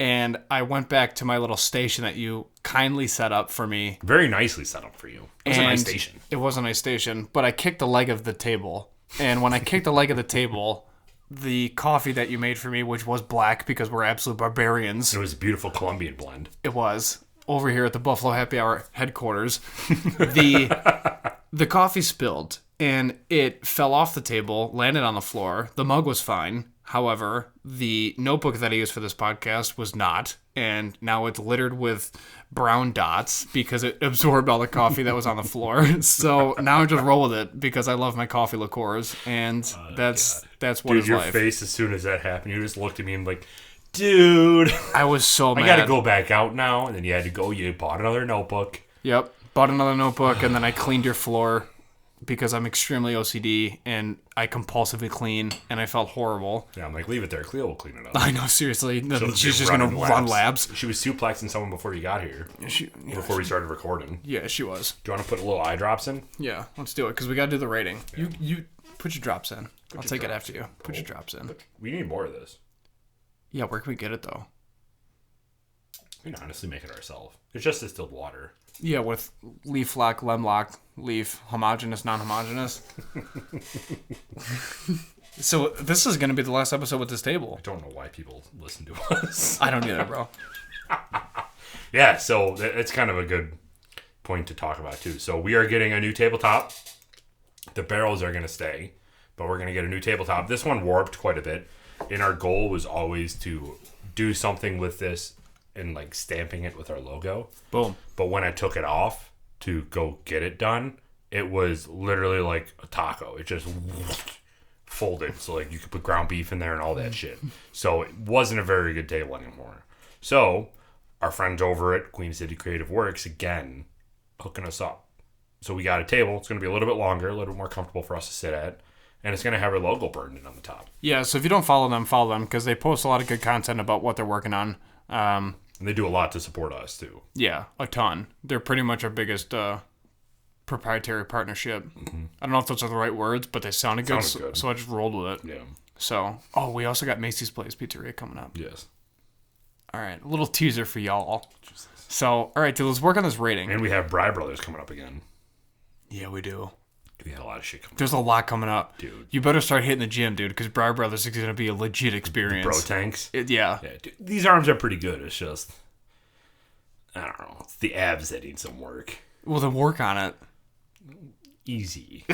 And I went back to my little station that you kindly set up for me. Very nicely set up for you. It was a nice station. It was a nice station, but I kicked the leg of the table. And when I kicked the leg of the table, the coffee that you made for me, which was black because we're absolute barbarians. It was a beautiful Colombian blend. It was. Over here at the Buffalo Happy Hour headquarters. The coffee spilled, and it fell off the table, landed on the floor. The mug was fine. However, the notebook that I used for this podcast was not, and now it's littered with brown dots because it absorbed all the coffee that was on the floor. So now I just roll with it because I love my coffee liqueurs, and that's what dude, is your life. face as soon as that happened, you just looked at me and like, dude. I was so mad. I gotta go back out now, and then you had to go. You bought another notebook. Yep, bought another notebook, and then I cleaned your floor. Because I'm extremely OCD and I compulsively clean and I felt horrible. Yeah, I'm like, leave it there. Cleo will clean it up. I know, seriously. She's just going to run labs. She was suplexing someone before you got here. Before we started recording. Yeah, she was. Do you want to put a little eye drops in? Yeah, let's do it because we got to do the rating. Yeah. You put your drops in. I'll take it after you. Put your drops in. We need more of this. Yeah, where can we get it though? We can honestly make it ourselves. It's just distilled water. Yeah, with leaf lock, lem lock, leaf, homogeneous, non-homogeneous. So this is going to be the last episode with this table. I don't know why people listen to us. I don't either, bro. Yeah, so it's kind of a good point to talk about, too. So we are getting a new tabletop. The barrels are going to stay, but we're going to get a new tabletop. This one warped quite a bit, and our goal was always to do something with this and, like, stamping it with our logo. Boom. But when I took it off to go get it done, it was literally like a taco. It just folded. So, like, you could put ground beef in there and all that shit. So it wasn't a very good table anymore. So our friends over at Queen City Creative Works, again, hooking us up. So we got a table. It's going to be a little bit longer, a little bit more comfortable for us to sit at. And it's going to have our logo burned in on the top. Yeah, so if you don't follow them because they post a lot of good content about what they're working on. And they do a lot to support us, too. Yeah, a ton. They're pretty much our biggest proprietary partnership. Mm-hmm. I don't know if those are the right words, but they sounded good. So I just rolled with it. Yeah. So, we also got Macy's Place Pizzeria coming up. Yes. All right, a little teaser for y'all. Jesus. So, all right, dude, let's work on this rating. And we have Bry Brothers coming up again. Yeah, we do. We had a lot of shit coming up. There's a lot coming up. Dude. You better start hitting the gym, dude, because Bry Brothers is going to be a legit experience. Bro tanks? Yeah. Dude, these arms are pretty good. It's just, I don't know. It's the abs that need some work. Well, then work on it. Easy.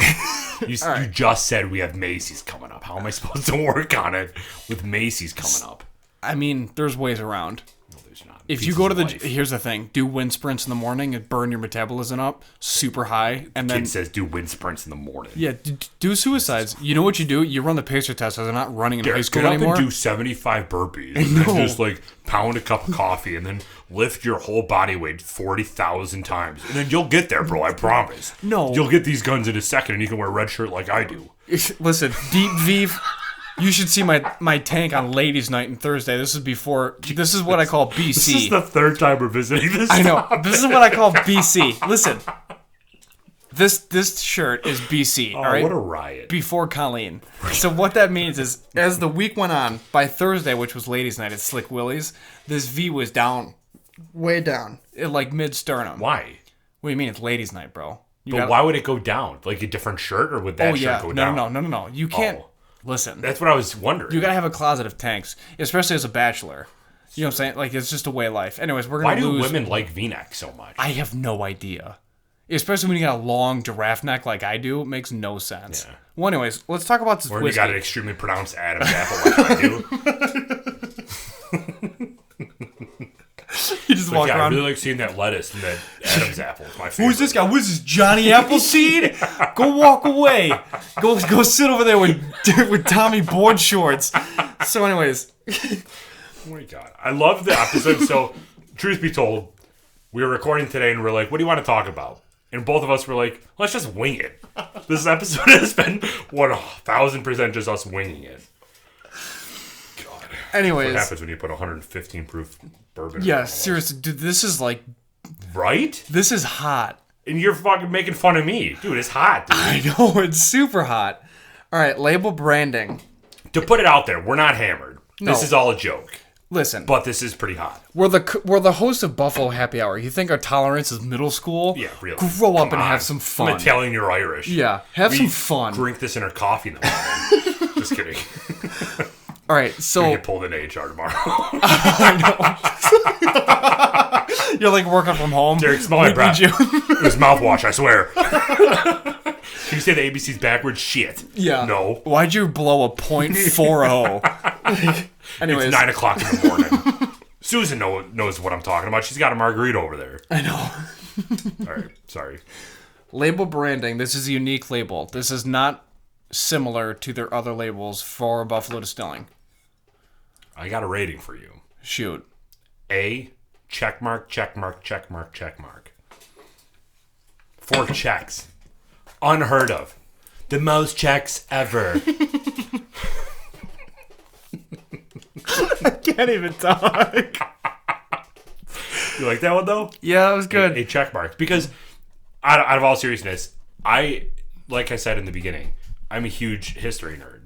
You just said we have Macy's coming up. How am I supposed to work on it with Macy's coming up? I mean, there's ways around. No, there's not. If you go to here's the thing, do wind sprints in the morning and burn your metabolism up super high. And then kid says do wind sprints in the morning. Yeah, do suicides. You know what you do? You run the pacer test as they're not running in high school get up anymore. and do 75 burpees. And then just like pound a cup of coffee and then lift your whole body weight 40,000 times. And then you'll get there, bro. I promise. No. You'll get these guns in a second and you can wear a red shirt like I do. Listen, Deep V. You should see my tank on Ladies' Night on Thursday. This is what I call BC. This is the third time we're visiting this. I know. This is what I call BC. Listen. This shirt is BC, all right? What a riot. Before Colleen. So what that means is, as the week went on, by Thursday, which was Ladies' Night at Slick Willie's, this V was down. Way down. Like mid-sternum. Why? What do you mean? It's Ladies' Night, bro. Why would it go down? Like a different shirt, or would that shirt go down? No. You can't... Listen. That's what I was wondering. You gotta have a closet of tanks, especially as a bachelor. You know what I'm saying? Like, it's just a way of life. Anyways, we're gonna lose... Why do women like V-neck so much? I have no idea. Especially when you got a long giraffe neck like I do, it makes no sense. Yeah. Well, anyways, let's talk about this whiskey. Or you got an extremely pronounced Adam's apple like I do. You just walk around. I really like seeing that lettuce and that Adam's apple. It's my favorite. Who's this guy? Who's this, Johnny Appleseed? Go walk away. Go sit over there with Tommy Board Shorts. So anyways. Oh my God. I love the episode. So, truth be told, we were recording today and we're like, what do you want to talk about? And both of us were like, let's just wing it. This episode has been 1,000% just us winging it. God. Anyways. What happens when you put 115 proof bourbon? Yeah, seriously. Dude, this is like... Right? This is hot. And you're fucking making fun of me. Dude, it's hot, dude. I know, it's super hot. All right, label branding. To put it out there, we're not hammered. No. This is all a joke. Listen. But this is pretty hot. We're the hosts of Buffalo Happy Hour. You think our tolerance is middle school? Yeah, really. Grow up and have some fun. I'm Italian, you're Irish. Yeah, have some fun. Drink this in our coffee in the morning. Just kidding. All right, so... We get pulled into HR tomorrow. I know. You're like working from home. Derek, smell my breath. It was mouthwash, I swear. Can you say the ABC's backwards? Shit. Yeah. No. Why'd you blow a .40? Anyways. It's 9 o'clock in the morning. Susan knows what I'm talking about. She's got a margarita over there. I know. All right. Sorry. Label branding. This is a unique label. This is not similar to their other labels for Buffalo Distilling. I got a rating for you. Shoot. A, checkmark, checkmark, checkmark, checkmark. 4 checks. Unheard of. The most checks ever. I can't even talk. You like that one, though? Yeah, that was good. A checkmark. Because, out of all seriousness, like I said in the beginning, I'm a huge history nerd.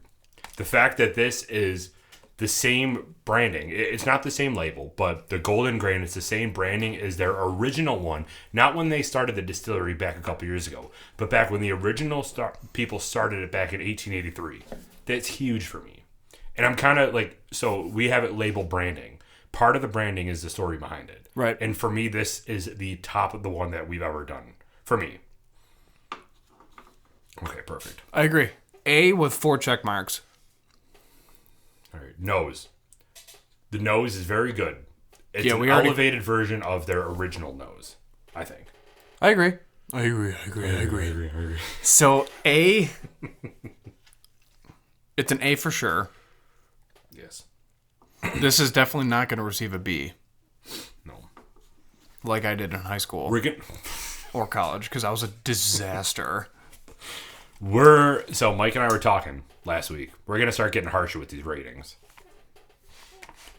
The fact that this is the same branding. It's not the same label, but the Golden Grain is the same branding as their original one. Not when they started the distillery back a couple years ago, but back when the original people started it back in 1883. That's huge for me. And I'm kind of like, so we have it labeled branding. Part of the branding is the story behind it. Right. And for me, this is the top of the one that we've ever done. For me. Okay, perfect. I agree. A with 4 check marks. All right, nose. The nose is very good. It's Yeah, an elevated version of their original nose, I think. I agree. I agree. So A, it's an A for sure. Yes. This is definitely not going to receive a B. No. Like I did in high school We're gonna, or college because I was a disaster. so Mike and I were talking last week. We're gonna start getting harsher with these ratings.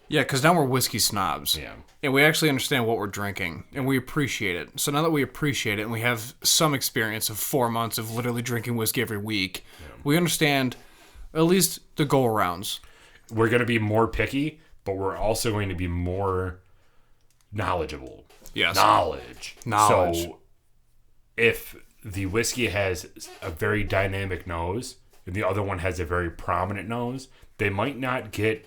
Yeah, because now we're whiskey snobs. Yeah. And we actually understand what we're drinking, and we appreciate it. So now that we appreciate it, and we have some experience of 4 months of literally drinking whiskey every week, we understand at least the go-arounds. We're gonna be more picky, but we're also going to be more knowledgeable. Yes. Knowledge. Knowledge. So if the whiskey has a very dynamic nose and the other one has a very prominent nose, they might not get...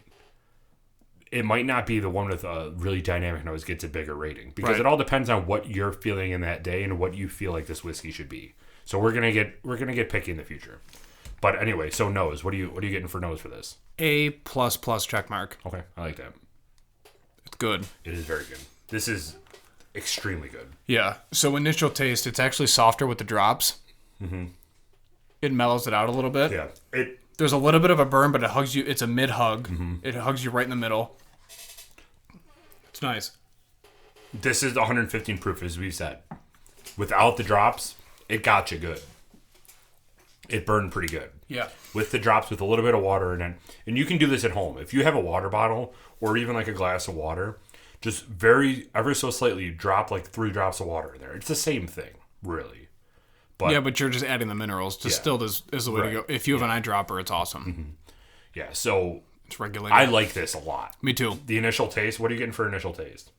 It might not be the one with a really dynamic nose gets a bigger rating because it all depends on what you're feeling in that day and what you feel like this whiskey should be. So we're gonna get picky in the future. But anyway, so nose. What are you getting for nose for this? A++ check mark. Okay, I like that. It's good. It is very good. This is extremely good. Yeah. So initial taste, it's actually softer with the drops. Mm-hmm. It mellows it out a little bit. Yeah. There's a little bit of a burn, but it hugs you. It's a mid-hug. Mm-hmm. It hugs you right in the middle. It's nice. This is 115 proof, as we've said. Without the drops, it got you good. It burned pretty good. Yeah. With the drops, with a little bit of water in it. And you can do this at home. If you have a water bottle or even like a glass of water, just ever so slightly drop like 3 drops of water in there. It's the same thing, really. But you're just adding the minerals. Distilled is the way to go. If you have an eyedropper, it's awesome. Mm-hmm. Yeah, so it's regulated. I like this a lot. Me too. The initial taste, what are you getting for initial taste?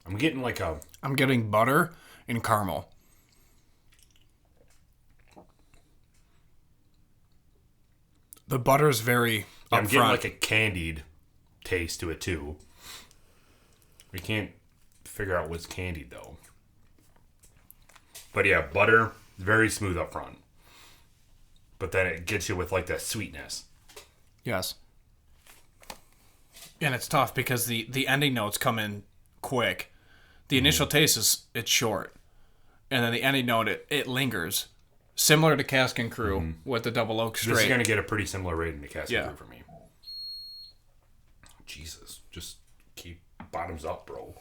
I'm getting butter and caramel. The butter is very I'm getting upfront. like a candied taste to it too. We can't figure out what's candied though. But yeah, butter, very smooth up front. But then it gets you with like that sweetness. Yes. And it's tough because the ending notes come in quick. The initial taste it's short. And then the ending note, it lingers. Similar to Cask and Crew with the double oak straight. This is going to get a pretty similar rating to Cask and Crew for me. Jesus, just keep bottoms up, bro.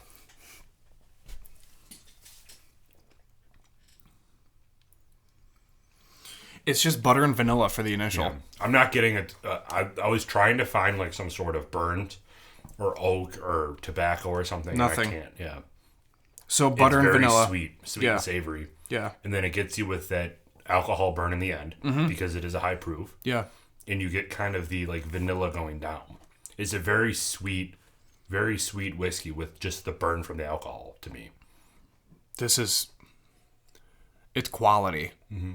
It's just butter and vanilla for the initial. Yeah. I'm not getting it. I was trying to find like some sort of burnt or oak or tobacco or something. Nothing. I can't. Yeah. So butter and vanilla. Sweet Yeah. and savory. Yeah. And then it gets you with that alcohol burn in the end because it is a high proof. Yeah. And you get kind of the like vanilla going down. It's a very sweet whiskey with just the burn from the alcohol to me. It's quality. Mm-hmm.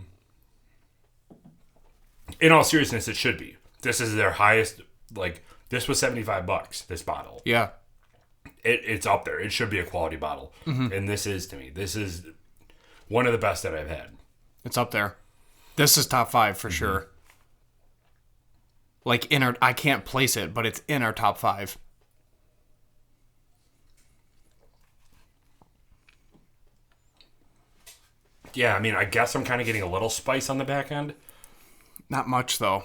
In all seriousness, it should be. This is their highest, like, this was $75, this bottle. Yeah. It's up there. It should be a quality bottle. Mm-hmm. And this is, to me, this is one of the best that I've had. It's up there. This is top 5 for sure. Like, I can't place it, but it's in our top 5. Yeah, I mean, I guess I'm kind of getting a little spice on the back end. Not much, though.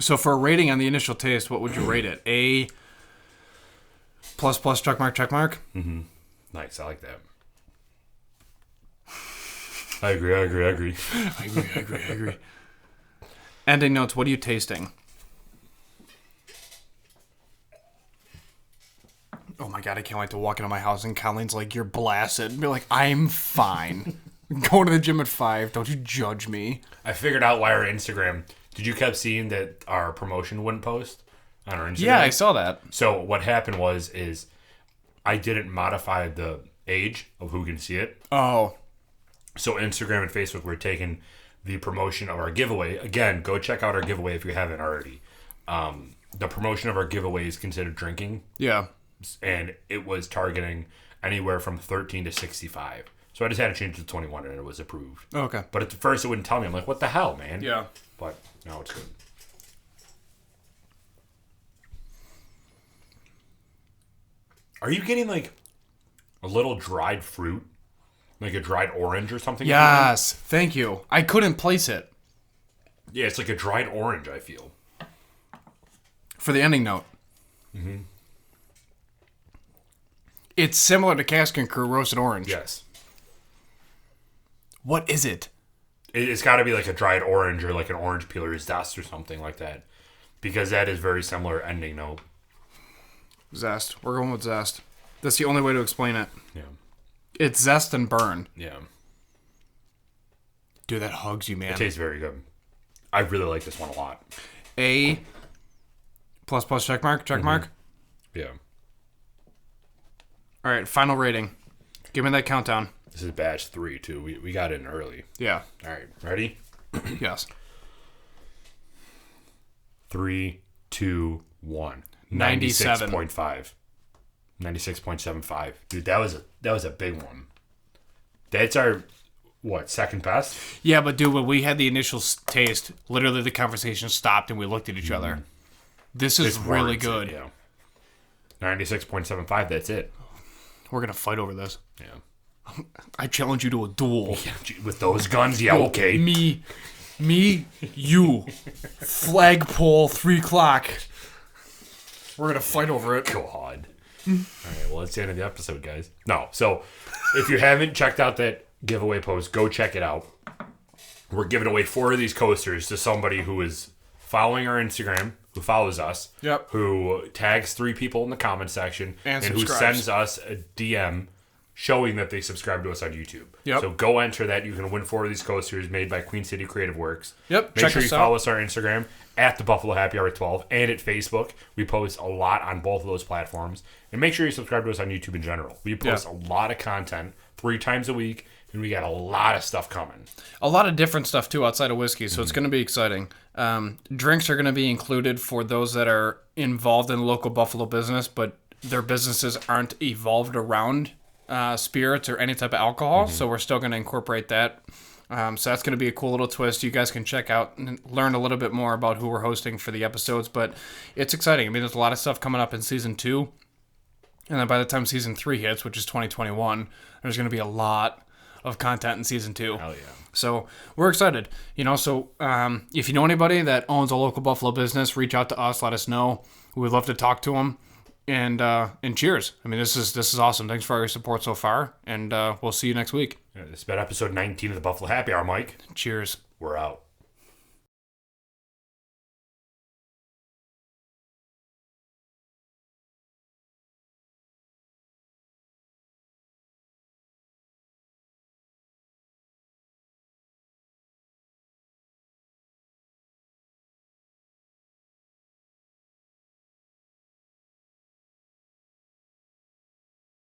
So for a rating on the initial taste, what would you rate it? A++, check mark? Mm-hmm. Nice, I like that. I agree. I agree. Ending notes, what are you tasting? Oh my God, I can't wait to walk into my house and Colleen's like, you're blasted. And be like, I'm fine. Going to the gym at 5. Don't you judge me. I figured out why our Instagram. Did you kept seeing that our promotion wouldn't post on our Instagram? Yeah, I saw that. So what happened is I didn't modify the age of who can see it. Oh. So Instagram and Facebook were taking the promotion of our giveaway. Again, go check out our giveaway if you haven't already. The promotion of our giveaway is considered drinking. Yeah. And it was targeting anywhere from 13 to 65. So I just had to change it to 21 and it was approved. Okay. But at first it wouldn't tell me. I'm like, what the hell, man? Yeah. But now it's good. Are you getting like a little dried fruit? Like a dried orange or something? Yes. Thank you. I couldn't place it. Yeah, it's like a dried orange, I feel. For the ending note. Mm-hmm. It's similar to Cask and Crew roasted orange. Yes. What is it? It's got to be like a dried orange or like an orange peeler zest or something like that. Because that is very similar ending note. Zest. We're going with zest. That's the only way to explain it. Yeah. It's zest and burn. Yeah. Dude, that hugs you, man. It tastes very good. I really like this one a lot. A plus check mark? Check mark? Yeah. All right, final rating. Give me that countdown. This is batch 3, too. We got in early. Yeah. All right. Ready? Yes. 3, 2, 1. 97. 96.5. 96.75. Dude, that was a big one. That's our, second best? Yeah, but dude, when we had the initial taste, literally the conversation stopped and we looked at each other. This is really good. Yeah. 96.75, that's it. We're going to fight over this. Yeah. I challenge you to a duel. With those guns, yeah, okay. Me, you. Flagpole, 3 o'clock. We're going to fight over it. God. All right, well, that's the end of the episode, guys. No, so if you haven't checked out that giveaway post, go check it out. We're giving away 4 of these coasters to somebody who is following our Instagram, who follows us, Yep. who tags 3 people in the comment section, And who subscribes. sends us a DM showing that they subscribe to us on YouTube. Yep. So go enter that. You can win 4 of these coasters made by Queen City Creative Works. Yep, Make check sure you us out. follow us on our Instagram at the Buffalo Happy Hour 12 and at Facebook. We post a lot on both of those platforms. And make sure you subscribe to us on YouTube in general. We post a lot of content 3 times a week, and we got a lot of stuff coming. A lot of different stuff, too, outside of whiskey, so it's going to be exciting. Drinks are going to be included for those that are involved in local Buffalo business, but their businesses aren't evolved around spirits or any type of alcohol, so we're still going to incorporate that. So that's going to be a cool little twist. You guys can check out and learn a little bit more about who we're hosting for the episodes, but it's exciting. I mean, there's a lot of stuff coming up in Season 2, and then by the time Season 3 hits, which is 2021, there's going to be a lot of content in Season 2. Hell yeah. So we're excited. So if you know anybody that owns a local Buffalo business, reach out to us, let us know. We'd love to talk to them. And cheers. I mean, this is awesome. Thanks for all your support so far, and we'll see you next week. This has been episode 19 of the Buffalo Happy Hour, Mike. Cheers. We're out.